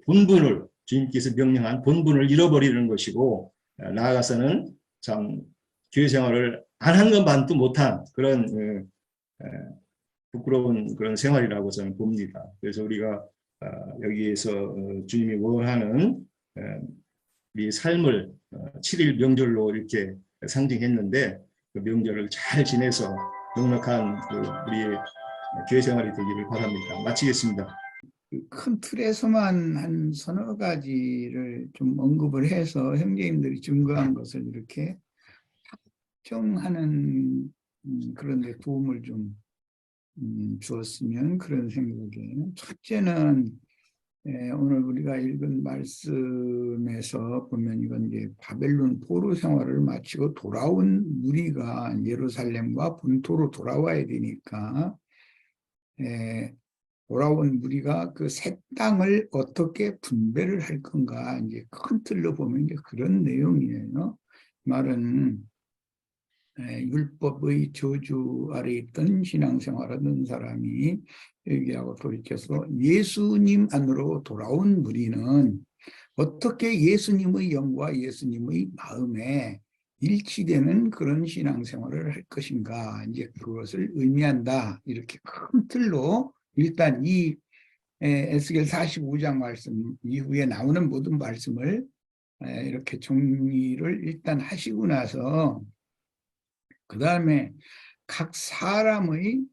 Speaker 2: 본분을 주님께서 명령한 본분을 잃어버리는 것이고 나아가서는 참 교회 생활을 안 한 것만도 못한 그런 부끄러운 그런 생활이라고 저는 봅니다. 그래서 우리가 여기에서 주님이 원하는 우리 삶을 7일 명절로 이렇게 상징했는데 그 명절을 잘 지내서 넉넉한 우리의 교회 생활이 되기를 바랍니다. 마치겠습니다.
Speaker 3: 큰 틀에서만 한 서너 가지를 좀 언급을 해서 형제님들이 증거한 것을 이렇게 확정하는 그런 데 도움을 좀 주었으면 그런 생각이에요. 첫째는 오늘 우리가 읽은 말씀에서 보면 이건 이제 바벨론 포로 생활을 마치고 돌아온 무리가 예루살렘과 본토로 돌아와야 되니까 돌아온 무리가 그 새 땅을 어떻게 분배를 할 건가 이제 큰 틀로 보면 이제 그런 내용이에요. 말은 율법의 저주 아래 있던 신앙생활하던 사람이 여기하고 돌이켜서 예수님 안으로 돌아온 무리는 어떻게 예수님의 영과 예수님의 마음에 일치되는 그런 신앙생활을 할 것인가 이제 그것을 의미한다. 이렇게 큰 틀로 일단 이 에스겔 45장 말씀 이후에 나오는 모든 말씀을 이렇게 정리를 일단 하시고 나서 그 다음에 각 사람의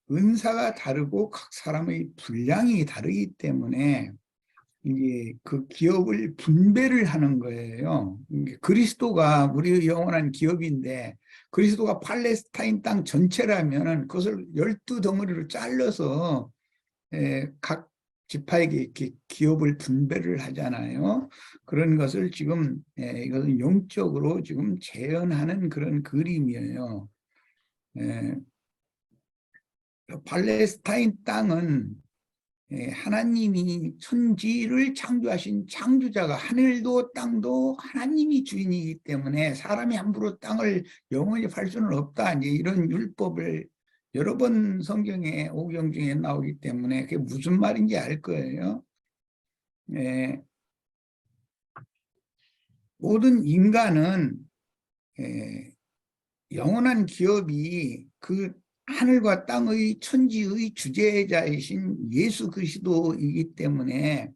Speaker 3: 은사가 다르고 각 사람의 분량이 다르기 때문에 이제 그 기업을 분배를 하는 거예요. 그리스도가 우리의 영원한 기업인데 그리스도가 팔레스타인 땅 전체라면 그것을 12덩어리로 잘라서 각 지파에게 이렇게 기업을 분배를 하잖아요. 그런 것을 지금 이것은 영적으로 지금 재현하는 그런 그림이에요. 팔레스타인 땅은 하나님이 천지를 창조하신 창조자가 하늘도 땅도 하나님이 주인이기 때문에 사람이 함부로 땅을 영원히 팔 수는 없다. 이제 이런 율법을 여러 번 성경에 오경 중에 나오기 때문에 그게 무슨 말인지 알 거예요. 모든 인간은 영원한 기업이 그 하늘과 땅의 천지의 주재자이신 예수 그리스도이기 때문에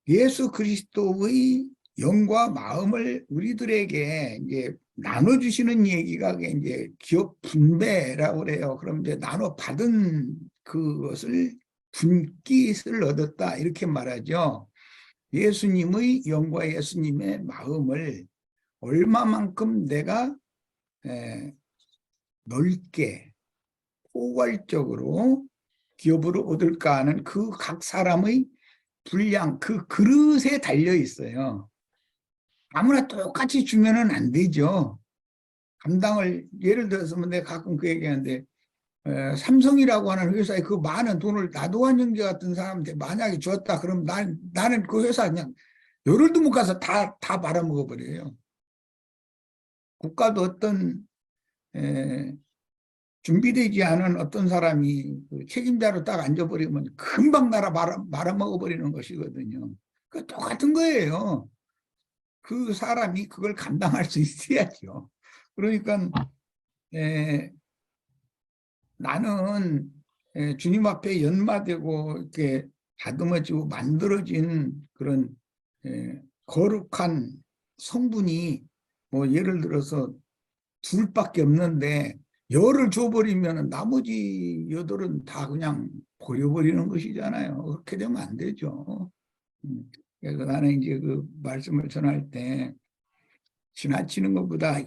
Speaker 3: 예수 그리스도의 영과 마음을 우리들에게 이제 나눠주시는 얘기가 이제 기업 분배라고 그래요. 그럼 이제 나눠 받은 그것을 분깃을 얻었다 이렇게 말하죠. 예수님의 영과 예수님의 마음을 얼마만큼 내가 넓게 포괄적으로 기업으로 얻을까 하는 그 각 사람의 분량, 그 그릇에 달려 있어요. 아무나 똑같이 주면은 안 되죠. 감당을, 예를 들어서 내가 가끔 그 얘기하는데 삼성이라고 하는 회사에 그 많은 돈을 나도환 형제 같은 사람한테 만약에 줬다 그러면 나는 그 회사 그냥 열흘도 못 가서 다 말아먹어 버려요. 국가도 어떤 준비되지 않은 어떤 사람이 그 책임자로 딱 앉아버리면 금방 말아먹어버리는 것이거든요. 그 똑같은 거예요. 그 사람이 그걸 감당할 수 있어야죠. 그러니까 나는 주님 앞에 연마되고 이렇게 다듬어지고 만들어진 그런 거룩한 성분이 뭐 예를 들어서 둘밖에 없는데 열을 줘버리면 나머지 여덟은 다 그냥 버려버리는 것이잖아요. 그렇게 되면 안 되죠. 그래서 나는 이제 그 말씀을 전할 때 지나치는 것보다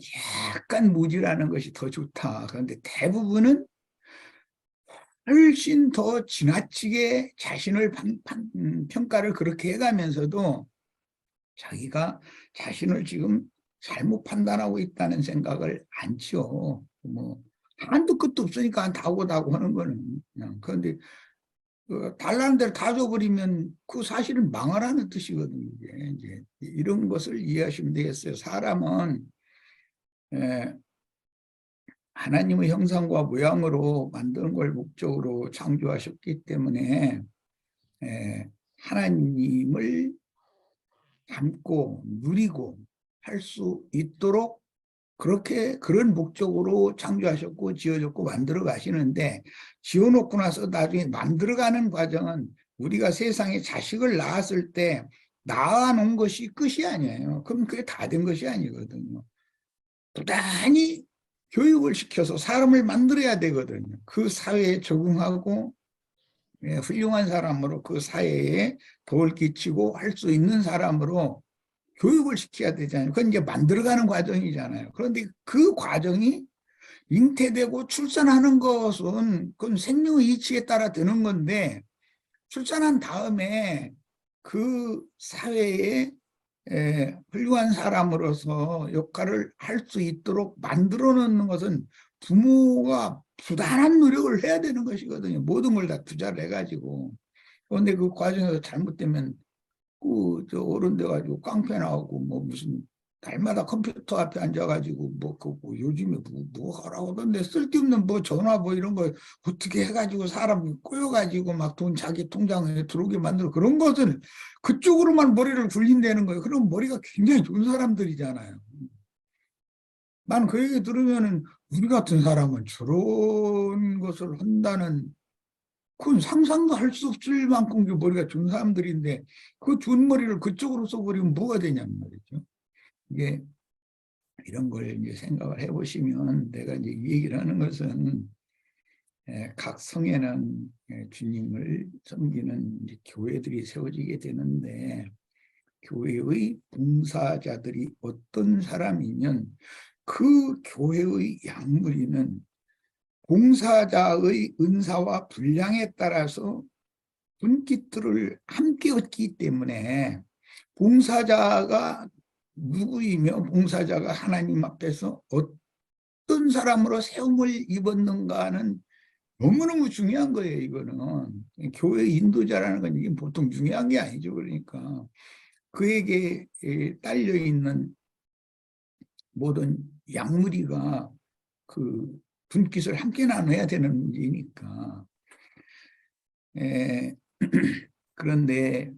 Speaker 3: 약간 모질하는 것이 더 좋다. 그런데 대부분은 훨씬 더 지나치게 자신을 평가를 그렇게 해가면서도 자기가 자신을 지금 잘못 판단하고 있다는 생각을 안죠. 뭐 한도 끝도 없으니까 다고다고 하는 거는 그냥. 그런데 달라는 대로 다 줘버리면 그 사실은 망하라는 뜻이거든요. 이제 이런 것을 이해하시면 되겠어요. 사람은 하나님의 형상과 모양으로 만드는 걸 목적으로 창조하셨기 때문에 하나님을 닮고 누리고 할 수 있도록 그렇게 그런 목적으로 창조하셨고 지어졌고 만들어 가시는데 지어놓고 나서 나중에 만들어가는 과정은 우리가 세상에 자식을 낳았을 때 낳아놓은 것이 끝이 아니에요. 그럼 그게 다 된 것이 아니거든요. 부단히 교육을 시켜서 사람을 만들어야 되거든요. 그 사회에 적응하고 훌륭한 사람으로 그 사회에 덕을 끼치고 할 수 있는 사람으로 교육을 시켜야 되잖아요. 그건 이제 만들어가는 과정이잖아요. 그런데 그 과정이 잉태되고 출산하는 것은 그건 생명의 이치에 따라 되는 건데 출산한 다음에 그 사회에 훌륭한 사람으로서 역할을 할 수 있도록 만들어 놓는 것은 부모가 부단한 노력을 해야 되는 것이거든요. 모든 걸 다 투자를 해가지고. 그런데 그 과정에서 잘못되면 저 어른 돼가지고 깡패 나오고 뭐 무슨 날마다 컴퓨터 앞에 앉아가지고 뭐 요즘에 뭐 하라고 하던데 쓸데없는 뭐 전화 뭐 이런 거 어떻게 해가지고 사람 꼬여가지고 막 돈 자기 통장에 들어오게 만들고 그런 것은 그쪽으로만 머리를 굴린다는 거예요. 그럼 머리가 굉장히 좋은 사람들이잖아요. 나는 그 얘기 들으면은 우리 같은 사람은 저런 것을 한다는 그건 상상도 할 수 없을 만큼 머리가 좋은 사람들인데 그 좋은 머리를 그쪽으로 써버리면 뭐가 되냐는 말이죠. 이게 이런 걸 이제 생각을 해보시면 내가 이제 이 얘기를 하는 것은 각 성에는 주님을 섬기는 이제 교회들이 세워지게 되는데 교회의 봉사자들이 어떤 사람이면 그 교회의 양무리는 봉사자의 은사와 분량에 따라서 분깃들을 함께 얻기 때문에 봉사자가 누구이며 봉사자가 하나님 앞에서 어떤 사람으로 세움을 입었는가는 너무너무 중요한 거예요. 이거는 교회 인도자라는 건 이게 보통 중요한 게 아니죠. 그러니까 그에게 딸려 있는 모든 양무리가 그 분깃을 함께 나눠야 되는 문제니까. 그런데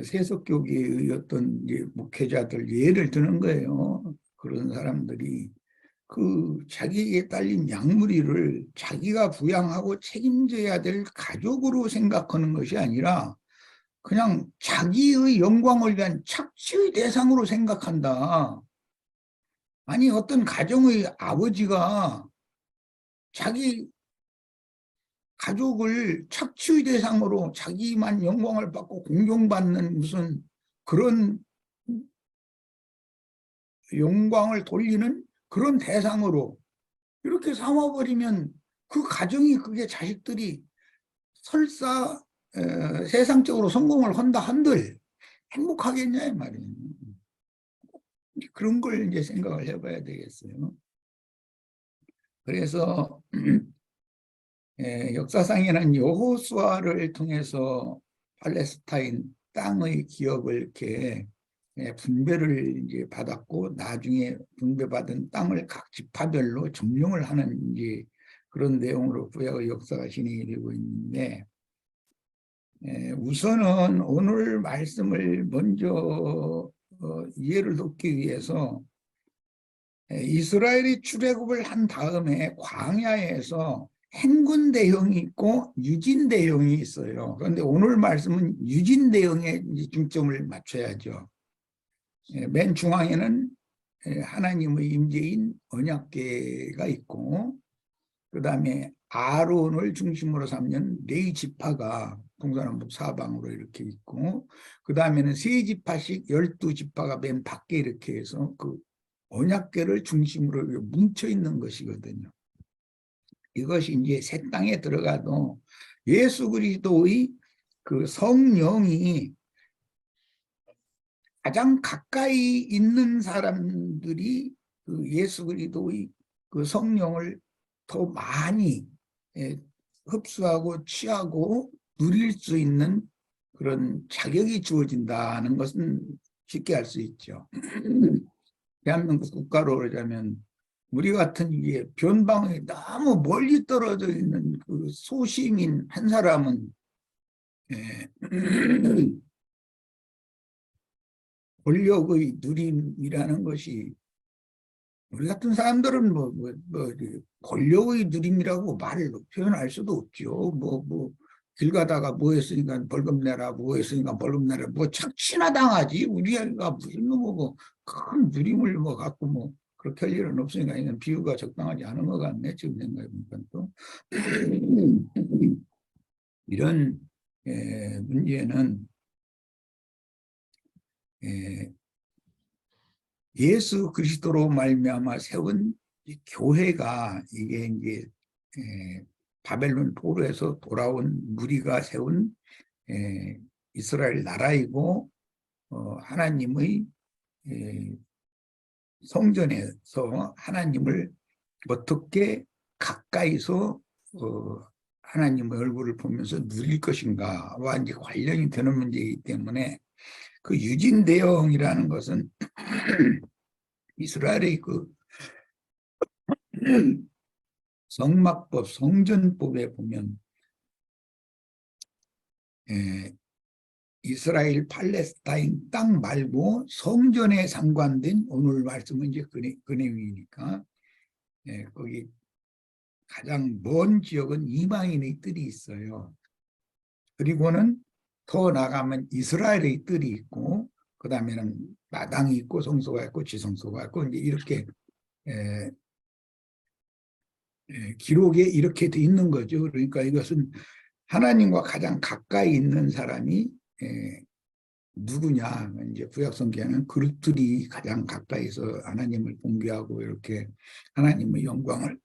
Speaker 3: 세속교계의 어떤 이제 목회자들 예를 드는 거예요. 그런 사람들이 그 자기에게 딸린 양무리를 자기가 부양하고 책임져야 될 가족으로 생각하는 것이 아니라 그냥 자기의 영광을 위한 착취의 대상으로 생각한다. 아니 어떤 가정의 아버지가 자기 가족을 착취의 대상으로 자기만 영광을 받고 공경받는 무슨 그런 영광을 돌리는 그런 대상으로 이렇게 삼아버리면 그 가정이 그게 자식들이 설사 세상적으로 성공을 한다 한들 행복하겠냐 이 말이에요. 그런 걸 이제 생각을 해봐야 되겠어요. 그래서 역사상에는 여호수아를 통해서 팔레스타인 땅의 기업을 이렇게 분배를 이제 받았고 나중에 분배받은 땅을 각 지파별로 점령을 하는 이제 그런 내용으로 구약의 역사가 진행이 되고 있는데 우선은 오늘 말씀을 먼저 이해를 돕기 위해서 이스라엘이 출애굽을 한 다음에 광야에서 행군 대형이 있고 유진 대형이 있어요. 그런데 오늘 말씀은 유진 대형에 중점을 맞춰야죠. 맨 중앙에는 하나님의 임재인 언약궤가 있고 그 다음에 아론을 중심으로 삼는 네 지파가 동서남북 사방으로 이렇게 있고 그 다음에는 세 지파씩 12지파가 맨 밖에 이렇게 해서 그 언약궤를 중심으로 뭉쳐 있는 것이거든요. 이것이 이제 새 땅에 들어가도 예수 그리스도의 그 성령이 가장 가까이 있는 사람들이 그 예수 그리스도의 그 성령을 더 많이 흡수하고 취하고 누릴 수 있는 그런 자격이 주어진다는 것은 쉽게 알 수 있죠. 대한민국 국가로 그러자면 우리 같은 이게 변방에 너무 멀리 떨어져 있는 그 소시민 한 사람은 권력의 누림이라는 것이 우리 같은 사람들은 권력의 누림이라고 말을 표현할 수도 없죠. 길 가다가 뭐 했으니까 벌금 내라, 뭐 했으니까 벌금 내라, 뭐 착취나 당하지. 우리가 무슨 큰 누림을 갖고 그렇게 할 일은 없으니까 이건 비유가 적당하지 않은 것 같네. 지금 생각해보니까 또. 이런 문제는 예수 그리스도로 말미암아 세운 교회가 이게 이제 바벨론 포로에서 돌아온 무리가 세운 이스라엘 나라이고 하나님의 성전에서 하나님을 어떻게 가까이서 하나님의 얼굴을 보면서 누릴 것인가와 이제 관련이 되는 문제이기 때문에 그 유진대형이라는 것은 이스라엘의 그 성막법, 성전법에 보면 이스라엘 팔레스타인 땅 말고 성전에 상관된 오늘 말씀은 이제 그 내용이니까 거기 가장 먼 지역은 이방인의 뜰이 있어요. 그리고는 더 나가면 이스라엘의 뜰이 있고 그 다음에는 마당이 있고 성소가 있고 지성소가 있고 이제 이렇게 에, 기록에 이렇게 돼 있는 거죠. 그러니까 이것은 하나님과 가장 가까이 있는 사람이 누구냐? 이제 구약 성경에는 그룹들이 가장 가까이서 하나님을 공개하고 이렇게 하나님의 영광을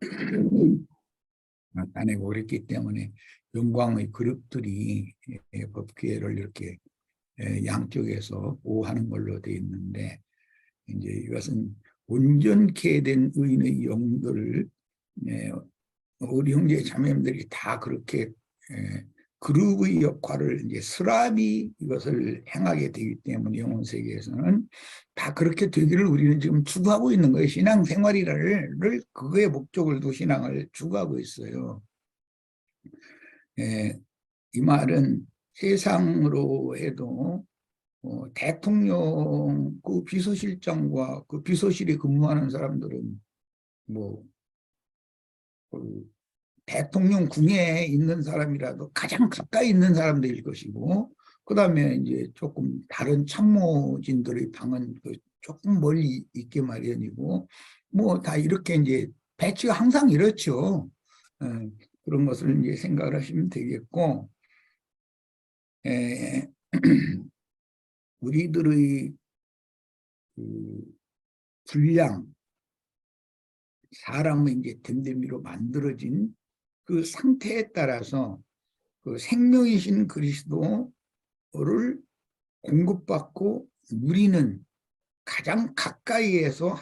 Speaker 3: 나타내고 그랬기 때문에 영광의 그룹들이 법궤를 이렇게 양쪽에서 보호하는 걸로 되어 있는데, 이제 이것은 온전케 된 의인의 영들을 우리 형제 자매님들이 다 그렇게 그룹의 역할을 이제 스랍이 이것을 행하게 되기 때문에 영혼 세계에서는 다 그렇게 되기를 우리는 지금 추구하고 있는 거예요. 신앙생활이를 그거에 목적을 두 신앙을 추구하고 있어요. 이 말은 세상으로 해도 대통령 그 비서실장과 그 비서실에 근무하는 사람들은 그 대통령 궁에 있는 사람이라도 가장 가까이 있는 사람들일 것이고, 그 다음에 이제 조금 다른 참모진들의 방은 조금 멀리 있게 마련이고, 뭐 다 이렇게 이제 배치가 항상 이렇죠. 그런 것을 이제 생각을 하시면 되겠고, 우리들의 그 분량, 사람의 이제 됨됨이로 만들어진 그 상태에 따라서 그 생명이신 그리스도를 공급받고 누리는 가장 가까이에서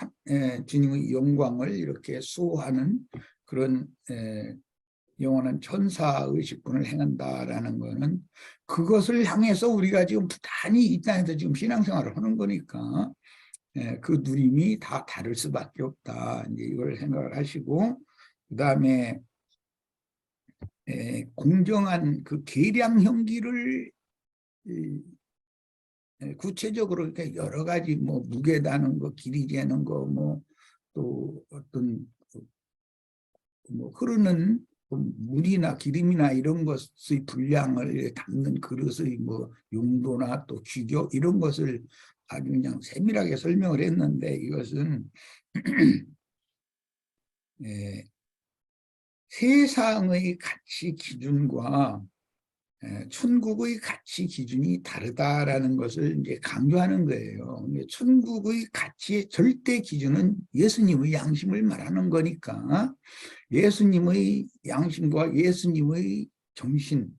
Speaker 3: 주님의 영광을 이렇게 수호하는 그런 영원한 천사의 직분을 행한다라는 것은 그것을 향해서 우리가 지금 부단히 이 땅에서 지금 신앙생활을 하는 거니까 그 누림이 다 다를 수밖에 없다. 이제 이걸 생각을 하시고, 그 다음에 공정한 그 계량 형기를 구체적으로 이렇게 여러 가지 뭐 무게 다는 거, 길이 재는 거, 뭐 또 어떤 뭐 흐르는 물이나 기름이나 이런 것의 분량을 담는 그릇의 뭐 용도나 또 규격 이런 것을 아주 그냥 세밀하게 설명을 했는데, 이것은 세상의 가치 기준과 천국의 가치 기준이 다르다라는 것을 이제 강조하는 거예요. 천국의 가치의 절대 기준은 예수님의 양심을 말하는 거니까 예수님의 양심과 예수님의 정신,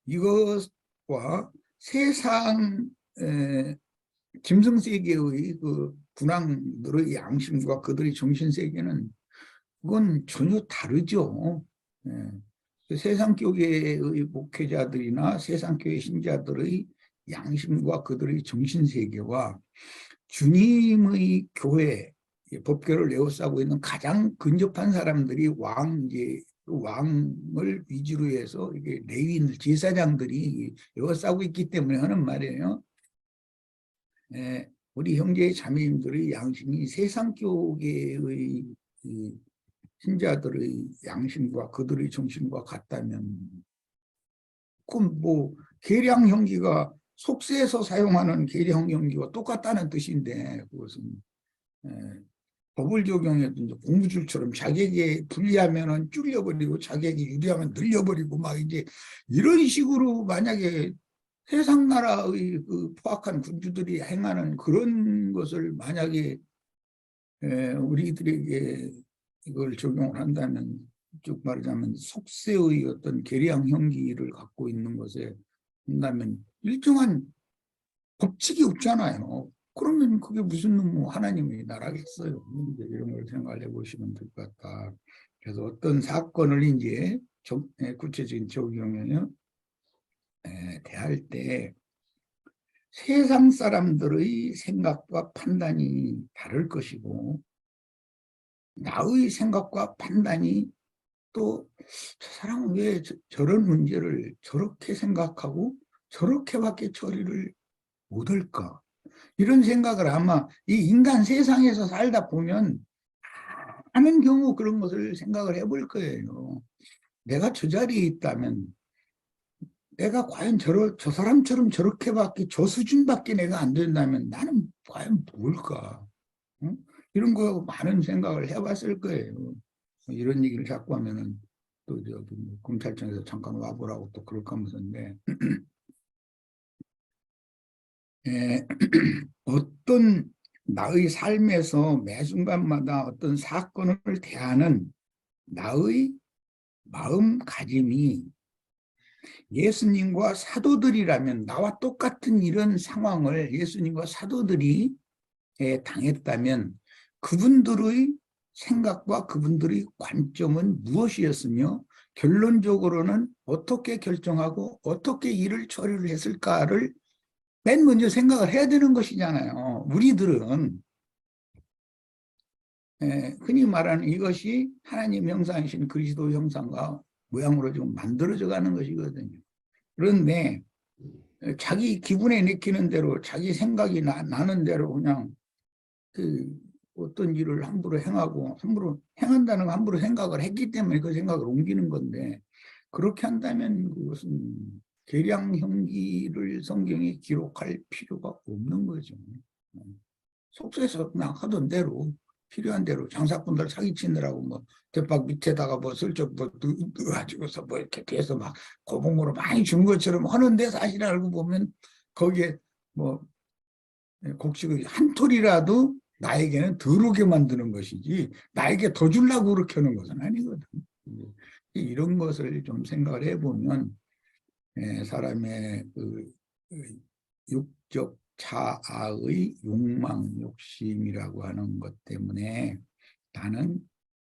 Speaker 3: 이것과 세상 짐승세계의 그 군왕들의 양심과 그들의 정신세계는 그건 전혀 다르죠. 세상교회의 목회자들이나 세상교회 신자들의 양심과 그들의 정신세계와 주님의 교회, 법궤를 에워싸고 있는 가장 근접한 사람들이 왕을 위주로 해서 이게 레위인들, 제사장들이 에워싸고 있기 때문에 하는 말이에요. 우리 형제 자매님들의 양심이 세상교회의 신자들의 양심과 그들의 정신과 같다면, 그럼 뭐 계량 형기가 속세에서 사용하는 계량 형기와 똑같다는 뜻인데, 그것은 법을 적용해도 이제 공부줄처럼 자격이 불리하면은 줄여버리고 자격이 유리하면 늘려버리고 막 이제 이런 식으로 만약에 세상 나라의 그 포악한 군주들이 행하는 그런 것을 만약에 우리들에게 이걸 적용을 한다면, 쭉 말하자면 속세의 어떤 계량 형기를 갖고 있는 것에 한다면 일정한 법칙이 없잖아요. 그러면 그게 무슨 뭐 하나님의 나라겠어요. 이제 이런 걸 생각을 해보시면 될 것 같다. 그래서 어떤 사건을 이제 구체적인 적용에 대할 때 세상 사람들의 생각과 판단이 다를 것이고, 나의 생각과 판단이 또 저 사람은 왜 저런 문제를 저렇게 생각하고 저렇게밖에 처리를 못할까? 이런 생각을 아마 이 인간 세상에서 살다 보면 많은 경우 그런 것을 생각을 해볼 거예요. 내가 저 자리에 있다면 내가 과연 저 사람처럼 저렇게밖에, 저 수준밖에 내가 안 된다면 나는 과연 뭘까? 응? 이런 거 많은 생각을 해봤을 거예요. 이런 얘기를 자꾸 하면은 또 저기 뭐 검찰청에서 잠깐 와보라고 또 그럴까 하면서인데, 에, 어떤 나의 삶에서 매 순간마다 어떤 사건을 대하는 나의 마음가짐이 예수님과 사도들이라면, 나와 똑같은 이런 상황을 예수님과 사도들이 당했다면 그분들의 생각과 그분들의 관점은 무엇이었으며 결론적으로는 어떻게 결정하고 어떻게 일을 처리를 했을까를 맨 먼저 생각을 해야 되는 것이잖아요. 우리들은 흔히 말하는 이것이 하나님 형상이신 그리스도 형상과 모양으로 좀 만들어져 가는 것이거든요. 그런데 자기 기분에 내키는 대로, 자기 생각이 나는 대로 그냥 그 어떤 일을 함부로 행하고, 함부로 행한다는 거 함부로 생각을 했기 때문에 그 생각을 옮기는 건데, 그렇게 한다면 그것은 계량 형기를 성경에 기록할 필요가 없는 거죠. 속세에서 그냥 하던 대로, 필요한 대로 장사꾼들 사기치느라고 뭐 대박 밑에다가 뭐 슬쩍 뭐 넣어가지고서 뭐 이렇게 돼서 막 고봉으로 많이 준 것처럼 하는데, 사실 알고 보면 거기에 뭐 곡식의 한 톨이라도 나에게는 덜 오게 만드는 것이지, 나에게 더 주려고 그렇게 하는 것은 아니거든. 이런 것을 좀 생각을 해보면 사람의 그 육적 자아의 욕망, 욕심이라고 하는 것 때문에 나는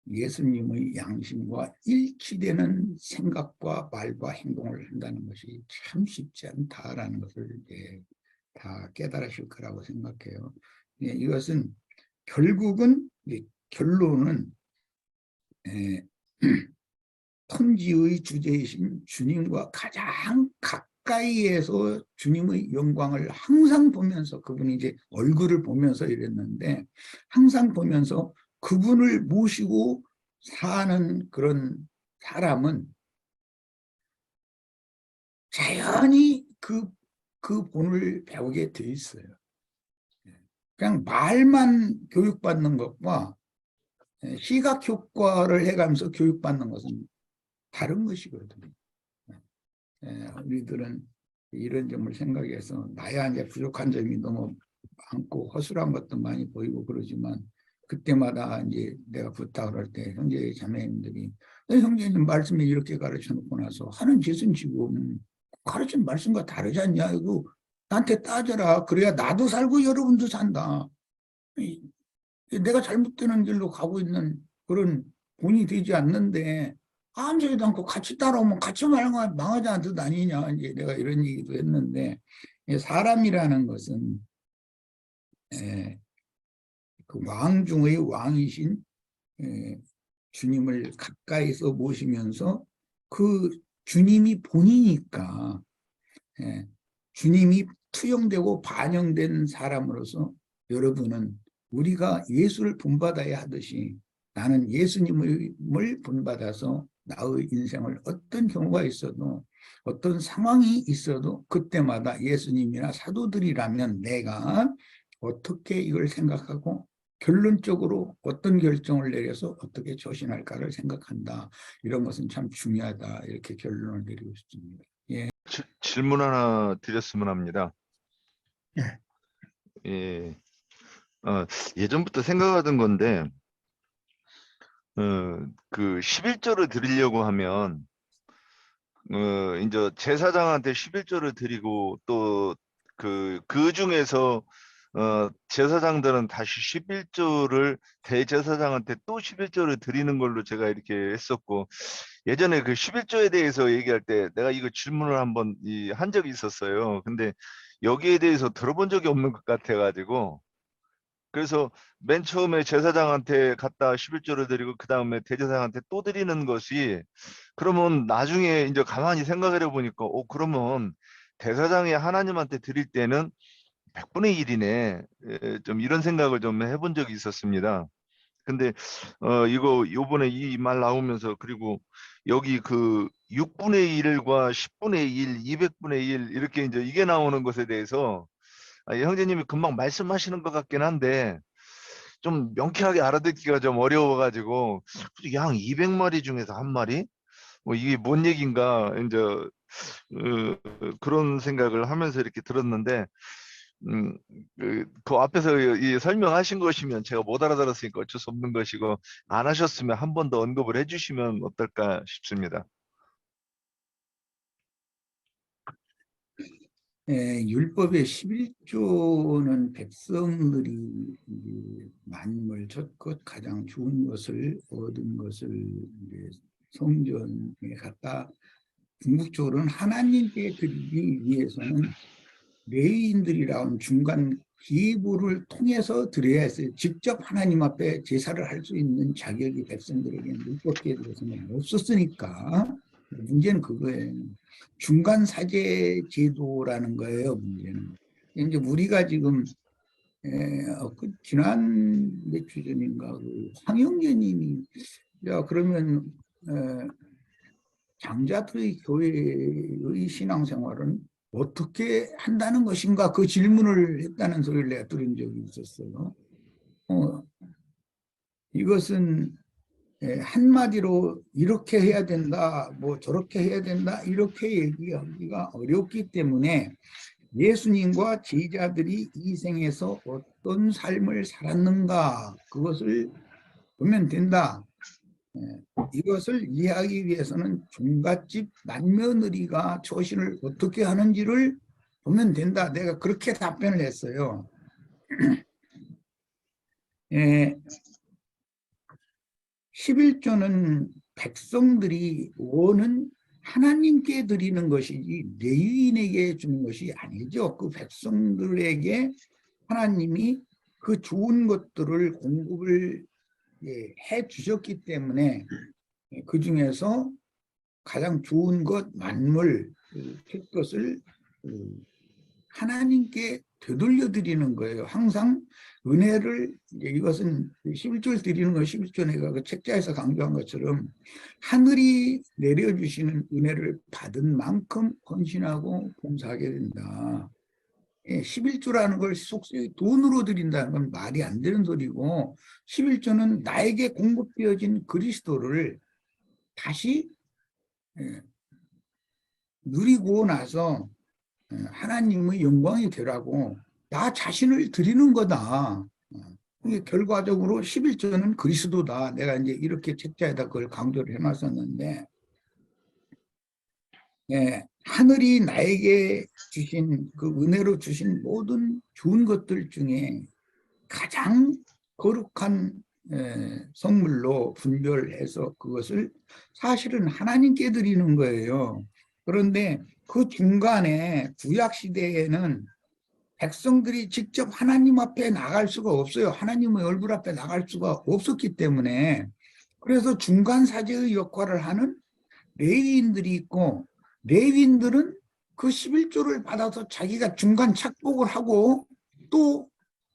Speaker 3: 예수님의 양심과 일치되는 생각과 말과 행동을 한다는 것이 참 쉽지 않다라는 것을 이제 다 깨달으실 거라고 생각해요. 이것은 결국은, 결론은 천지의 주제이신 주님과 가장 가까이에서 주님의 영광을 항상 보면서, 그분이 이제 얼굴을 보면서 이랬는데, 항상 보면서 그분을 모시고 사는 그런 사람은 자연히 그 본을 배우게 돼 있어요. 그냥 말만 교육받는 것과 시각 효과를 해가면서 교육받는 것은 다른 것이거든요. 우리들은 이런 점을 생각해서 나야 이제 부족한 점이 너무 많고 허술한 것도 많이 보이고 그러지만, 그때마다 이제 내가 부탁을 할 때 형제 자매님들이 형제님 말씀에 이렇게 가르쳐 놓고 나서 하는 짓은 지금 가르친 말씀과 다르지 않냐, 이거 나한테 따져라. 그래야 나도 살고 여러분도 산다. 내가 잘못되는 길로 가고 있는 그런 본이 되지 않는데 아무 소리도 않고 같이 따라오면 같이 망하지 않듯 아니냐, 이제 내가 이런 얘기도 했는데, 사람이라는 것은 그 왕 중의 왕이신 주님을 가까이서 모시면서, 그 주님이 본이니까 주님이 투영되고 반영된 사람으로서, 여러분은 우리가 예수를 본받아야 하듯이 나는 예수님을 본받아서 나의 인생을 어떤 경우가 있어도, 어떤 상황이 있어도 그때마다 예수님이나 사도들이라면 내가 어떻게 이걸 생각하고 결론적으로 어떤 결정을 내려서 어떻게 조신할까를 생각한다. 이런 것은 참 중요하다. 이렇게 결론을 내리고 싶습니다. 예.
Speaker 4: 질문 하나 드렸으면 합니다.
Speaker 1: 예.
Speaker 4: 예. 예전부터 생각하던 건데, 그 11조를 드리려고 하면, 이제 제사장한테 11조를 드리고, 또 그 중에서, 제사장들은 다시 11조를 대제사장한테 또 11조를 드리는 걸로 제가 이렇게 했었고, 예전에 그 11조에 대해서 얘기할 때 내가 이거 질문을 한번 한 적이 있었어요. 근데 여기에 대해서 들어본 적이 없는 것 같아가지고, 그래서 맨 처음에 제사장한테 갖다 11조를 드리고 그 다음에 대제사장한테 또 드리는 것이, 그러면 나중에 이제 가만히 생각을 해보니까 그러면 대사장이 하나님한테 드릴 때는 100분의 1이네. 좀 이런 생각을 좀 해본 적이 있었습니다. 근데 이거 요번에 이 말 나오면서 그리고 여기 그 6분의 1과 10분의 1, 200분의 1 이렇게 이제 이게 나오는 것에 대해서 형제님이 금방 말씀하시는 것 같긴 한데 좀 명쾌하게 알아듣기가 좀 어려워가지고 양 200마리 중에서 한 마리? 뭐 이게 뭔 얘기인가 이제 그런 생각을 하면서 이렇게 들었는데 그 앞에서 이 설명하신 것이면 제가 못 알아들었으니까 어쩔 수 없는 것이고 안 하셨으면 한 번 더 언급을 해주시면 어떨까 싶습니다.
Speaker 3: 율법의 11조는 백성들이 이제 만물 첫것 가장 좋은 것을 얻은 것을 이제 성전에 갖다 궁극적으로는 하나님께 드리기 위해서는 레위인들이라는 중간 기부를 통해서 드려야 했어요. 직접 하나님 앞에 제사를 할 수 있는 자격이 백성들에게는 율법계에 대해서는 없었으니까 문제는 그거예요. 중간 사제 제도라는 거예요. 문제는. 이제 우리가 지금 지난 몇 주 전인가 그 황영재님이 야 그러면 장자들의 교회의 신앙생활은 어떻게 한다는 것인가 그 질문을 했다는 소리를 내가 들은 적이 있었어요. 이것은 한마디로 이렇게 해야 된다, 뭐 저렇게 해야 된다 이렇게 얘기하기가 어렵기 때문에 예수님과 제자들이 이 생에서 어떤 삶을 살았는가 그것을 보면 된다. 이것을 이해하기 위해서는 종갓집 맏며느리가 처신을 어떻게 하는지를 보면 된다. 내가 그렇게 답변을 했어요. 11조는 백성들이 원은 하나님께 드리는 것이지 레위인에게 주는 것이 아니죠. 그 백성들에게 하나님이 그 좋은 것들을 공급을 해 주셨기 때문에 그 중에서 가장 좋은 것 만물 것을 하나님께 되돌려 드리는 거예요. 항상 은혜를 이것은 11조를 드리는 거 11조 내가 그 책자에서 강조한 것처럼 하늘이 내려주시는 은혜를 받은 만큼 헌신하고 봉사하게 된다. 11조라는 걸 속속이 돈으로 드린다는 건 말이 안 되는 소리고 11조는 나에게 공급되어진 그리스도를 다시 누리고 나서 하나님의 영광이 되라고 나 자신을 드리는 거다. 이게 결과적으로 11조는 그리스도다. 내가 이제 이렇게 책자에다 그걸 강조를 해놨었는데 하늘이 나에게 주신 그 은혜로 주신 모든 좋은 것들 중에 가장 거룩한 선물로 분별해서 그것을 사실은 하나님께 드리는 거예요. 그런데 그 중간에 구약시대에는 백성들이 직접 하나님 앞에 나갈 수가 없어요. 하나님의 얼굴 앞에 나갈 수가 없었기 때문에 그래서 중간 사제의 역할을 하는 레위인들이 있고 레위인들은 그 11조를 받아서 자기가 중간 착복을 하고 또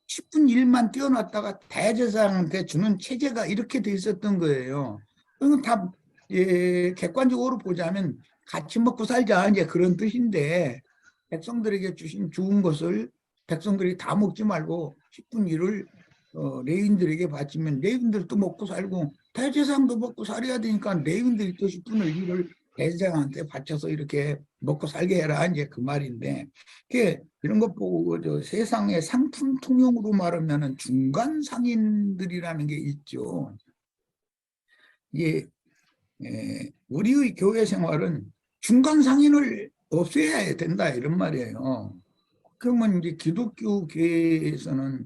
Speaker 3: 10분 일만 띄워놨다가 대제사장한테 주는 체제가 이렇게 돼 있었던 거예요. 이건 다 객관적으로 보자면 같이 먹고 살자 이제 그런 뜻인데 백성들에게 주신 좋은 것을 백성들이 다 먹지 말고 10분 일을 레위인들에게 바치면 레위인들도 먹고 살고 대제사장도 먹고 살아야 되니까 레위인들이 또 10분을 일을 대제사장한테 바쳐서 이렇게 먹고 살게 해라 이제 그 말인데 이런 것 보고 세상의 상품 통용으로 말하면 중간 상인들이라는 게 있죠. 이게 우리의 교회 생활은 중간 상인을 없애야 된다 이런 말이에요. 그러면 이제 기독교 교회에서는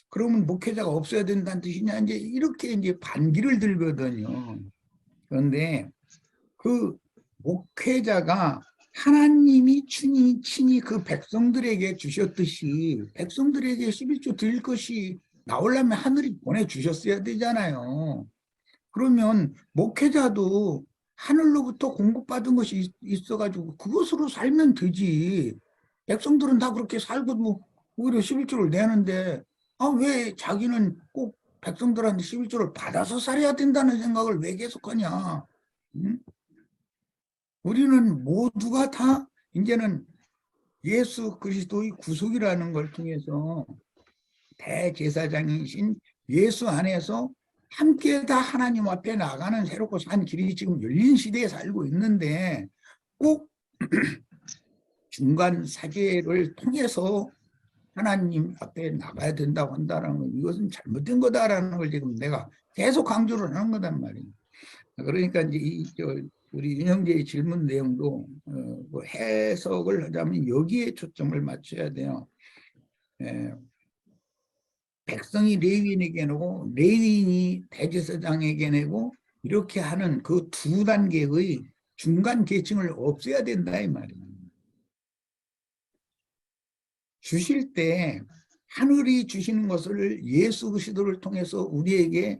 Speaker 3: 그러면 목회자가 없어야 된다는 뜻이냐 이제 이렇게 이제 반기를 들거든요. 그런데 그 목회자가 하나님이 친히 그 백성들에게 주셨듯이 백성들에게 11조 드릴 것이 나오려면 하늘이 보내주셨어야 되잖아요. 그러면 목회자도 하늘로부터 공급받은 것이 있어가지고 그것으로 살면 되지. 백성들은 다 그렇게 살고 뭐 오히려 11조를 내는데 왜 자기는 꼭 백성들한테 11조를 받아서 살아야 된다는 생각을 왜 계속하냐. 응? 우리는 모두가 다 이제는 예수 그리스도의 구속이라는 걸 통해서 대제사장이신 예수 안에서 함께 다 하나님 앞에 나가는 새롭고 산 길이 지금 열린 시대에 살고 있는데 꼭 중간 사제를 통해서 하나님 앞에 나가야 된다고 한다는 건 이것은 잘못된 거다라는 걸 지금 내가 계속 강조를 하는 거단 말이에요. 그러니까 이제 우리 윤형제의 질문 내용도 뭐 해석을 하자면 여기에 초점을 맞춰야 돼요. 백성이 레위인에게 내고 레위인이 대제사장에게 내고 이렇게 하는 그 두 단계의 중간 계층을 없애야 된다 이 말이에요. 주실 때 하늘이 주시는 것을 예수 그리스도를 통해서 우리에게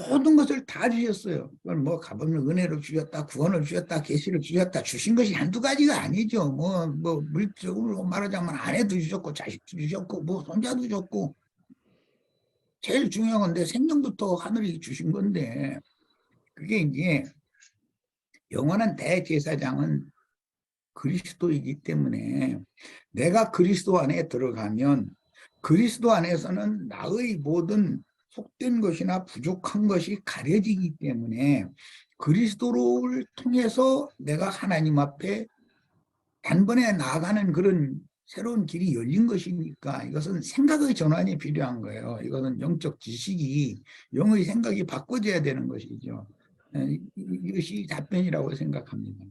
Speaker 3: 모든 것을 다 주셨어요. 그건 뭐 값없는 은혜를 주셨다, 구원을 주셨다, 계시를 주셨다. 주신 것이 한두 가지가 아니죠. 뭐 물적으로 말하자면 아내도 주셨고, 자식도 주셨고, 뭐 손자도 주셨고. 제일 중요한 건데 생명부터 하늘이 주신 건데 그게 이제 영원한 대제사장은 그리스도이기 때문에 내가 그리스도 안에 들어가면 그리스도 안에서는 나의 모든 속된 것이나 부족한 것이 가려지기 때문에 그리스도를 통해서 내가 하나님 앞에 단번에 나아가는 그런 새로운 길이 열린 것이니까 이것은 생각의 전환이 필요한 거예요. 이것은 영적 지식이 영의 생각이 바꿔져야 되는 것이죠. 이것이 답변이라고 생각합니다.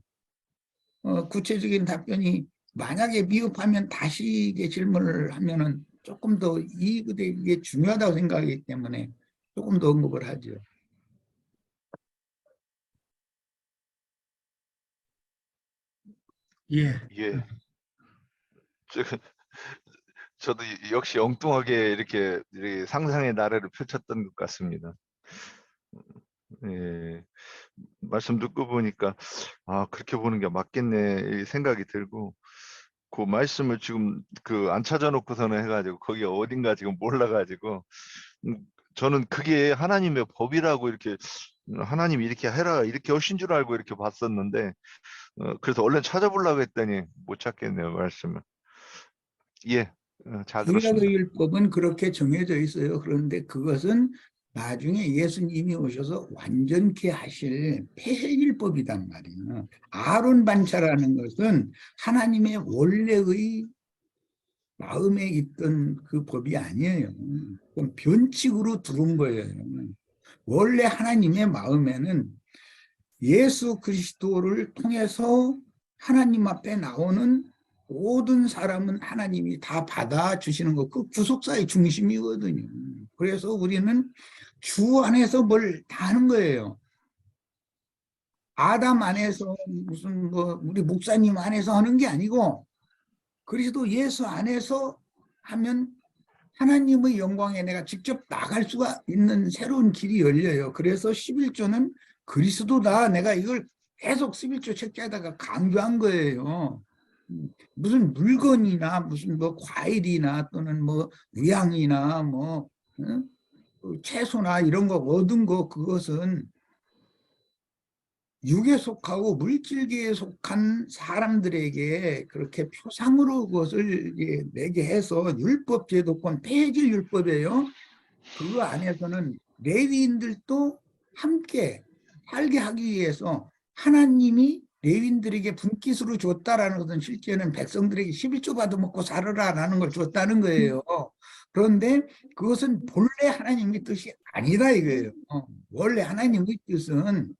Speaker 3: 구체적인 답변이 만약에 미흡하면 다시 이게 질문을 하면은 조금 더 이게 중요하다고 생각하기 때문에 조금 더 언급을 하죠.
Speaker 1: 예.
Speaker 4: 예. 저도 역시 엉뚱하게 이렇게 상상의 나래를 펼쳤던 것 같습니다. 예. 말씀 듣고 보니까 아 그렇게 보는 게 맞겠네 이 생각이 들고 그 말씀을 지금 안 찾아놓고서는 해가지고 거기 어딘가 지금 몰라가지고 저는 그게 하나님의 법이라고 이렇게 하나님이 이렇게 해라 이렇게 하신 줄 알고 이렇게 봤었는데 그래서 얼른 찾아보려고 했더니 못 찾겠네요 말씀을. 예, 잘 들었습니다.
Speaker 3: 구약의 율법은 그렇게 정해져 있어요. 그런데 그것은 나중에 예수님이 오셔서 완전케 하실 폐해율법이단 말이에요. 아론 반차라는 것은 하나님의 원래의 마음에 있던 그 법이 아니에요. 그건 변칙으로 들어온 거예요. 원래 하나님의 마음에는 예수 그리스도를 통해서 하나님 앞에 나오는 모든 사람은 하나님이 다 받아주시는 것, 그 구속사의 중심이거든요. 그래서 우리는 주 안에서 뭘 다 하는 거예요. 아담 안에서 무슨 우리 목사님 안에서 하는 게 아니고 그리스도 예수 안에서 하면 하나님의 영광에 내가 직접 나갈 수가 있는 새로운 길이 열려요. 그래서 11조는 그리스도다. 내가 이걸 계속 11조 책자에다가 강조한 거예요. 무슨 물건이나 무슨 과일이나 또는 의향이나 채소나 이런 거 얻은 거 그것은 육에 속하고 물질계에 속한 사람들에게 그렇게 표상으로 그것을 내게 해서 율법 제도권 폐해질 율법이에요. 그 안에서는 레위인들도 함께 살게 하기 위해서 하나님이 레위인들에게 분깃으로 줬다라는 것은 실제는 백성들에게 11조 받아먹고 살아라라는 걸 줬다는 거예요. 그런데 그것은 본래 하나님의 뜻이 아니다 이거예요. 원래 하나님의 뜻은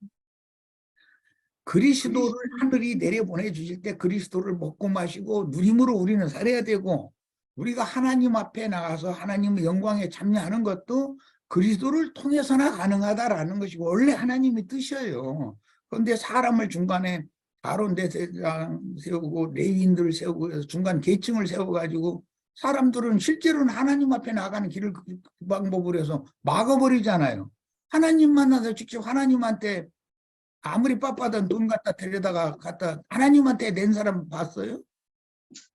Speaker 3: 그리스도를 하늘이 내려보내 주실 때 그리스도를 먹고 마시고 누림으로 우리는 살아야 되고 우리가 하나님 앞에 나가서 하나님의 영광에 참여하는 것도 그리스도를 통해서나 가능하다라는 것이 원래 하나님의 뜻이에요. 그런데 사람을 중간에 아론 대제사장 세우고 레위인들을 세우고 해서 중간 계층을 세워가지고 사람들은 실제로는 하나님 앞에 나가는 길을 그 방법으로 해서 막아버리잖아요. 하나님 만나서 직접 하나님한테 아무리 빳빳한 돈 갖다 갖다 하나님한테 낸 사람 봤어요?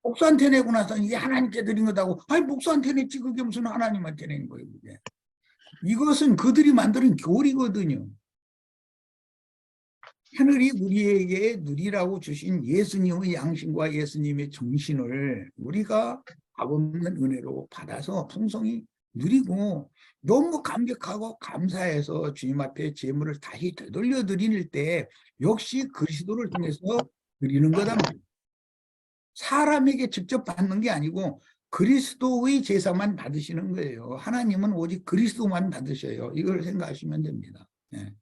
Speaker 3: 목사한테 내고 나서 이게 하나님께 드린 거다고. 아니 목사한테 냈지 그게 무슨 하나님한테 낸 거예요 그게. 이것은 그들이 만드는 교리거든요. 하늘이 우리에게 누리라고 주신 예수님의 양심과 예수님의 정신을 우리가 값없는 은혜로 받아서 풍성히 누리고 너무 감격하고 감사해서 주님 앞에 제물을 다시 되돌려 드릴 때 역시 그리스도를 통해서 드리는 거단 말이에요. 사람에게 직접 받는 게 아니고 그리스도의 제사만 받으시는 거예요. 하나님은 오직 그리스도만 받으셔요. 이걸 생각하시면 됩니다. 예.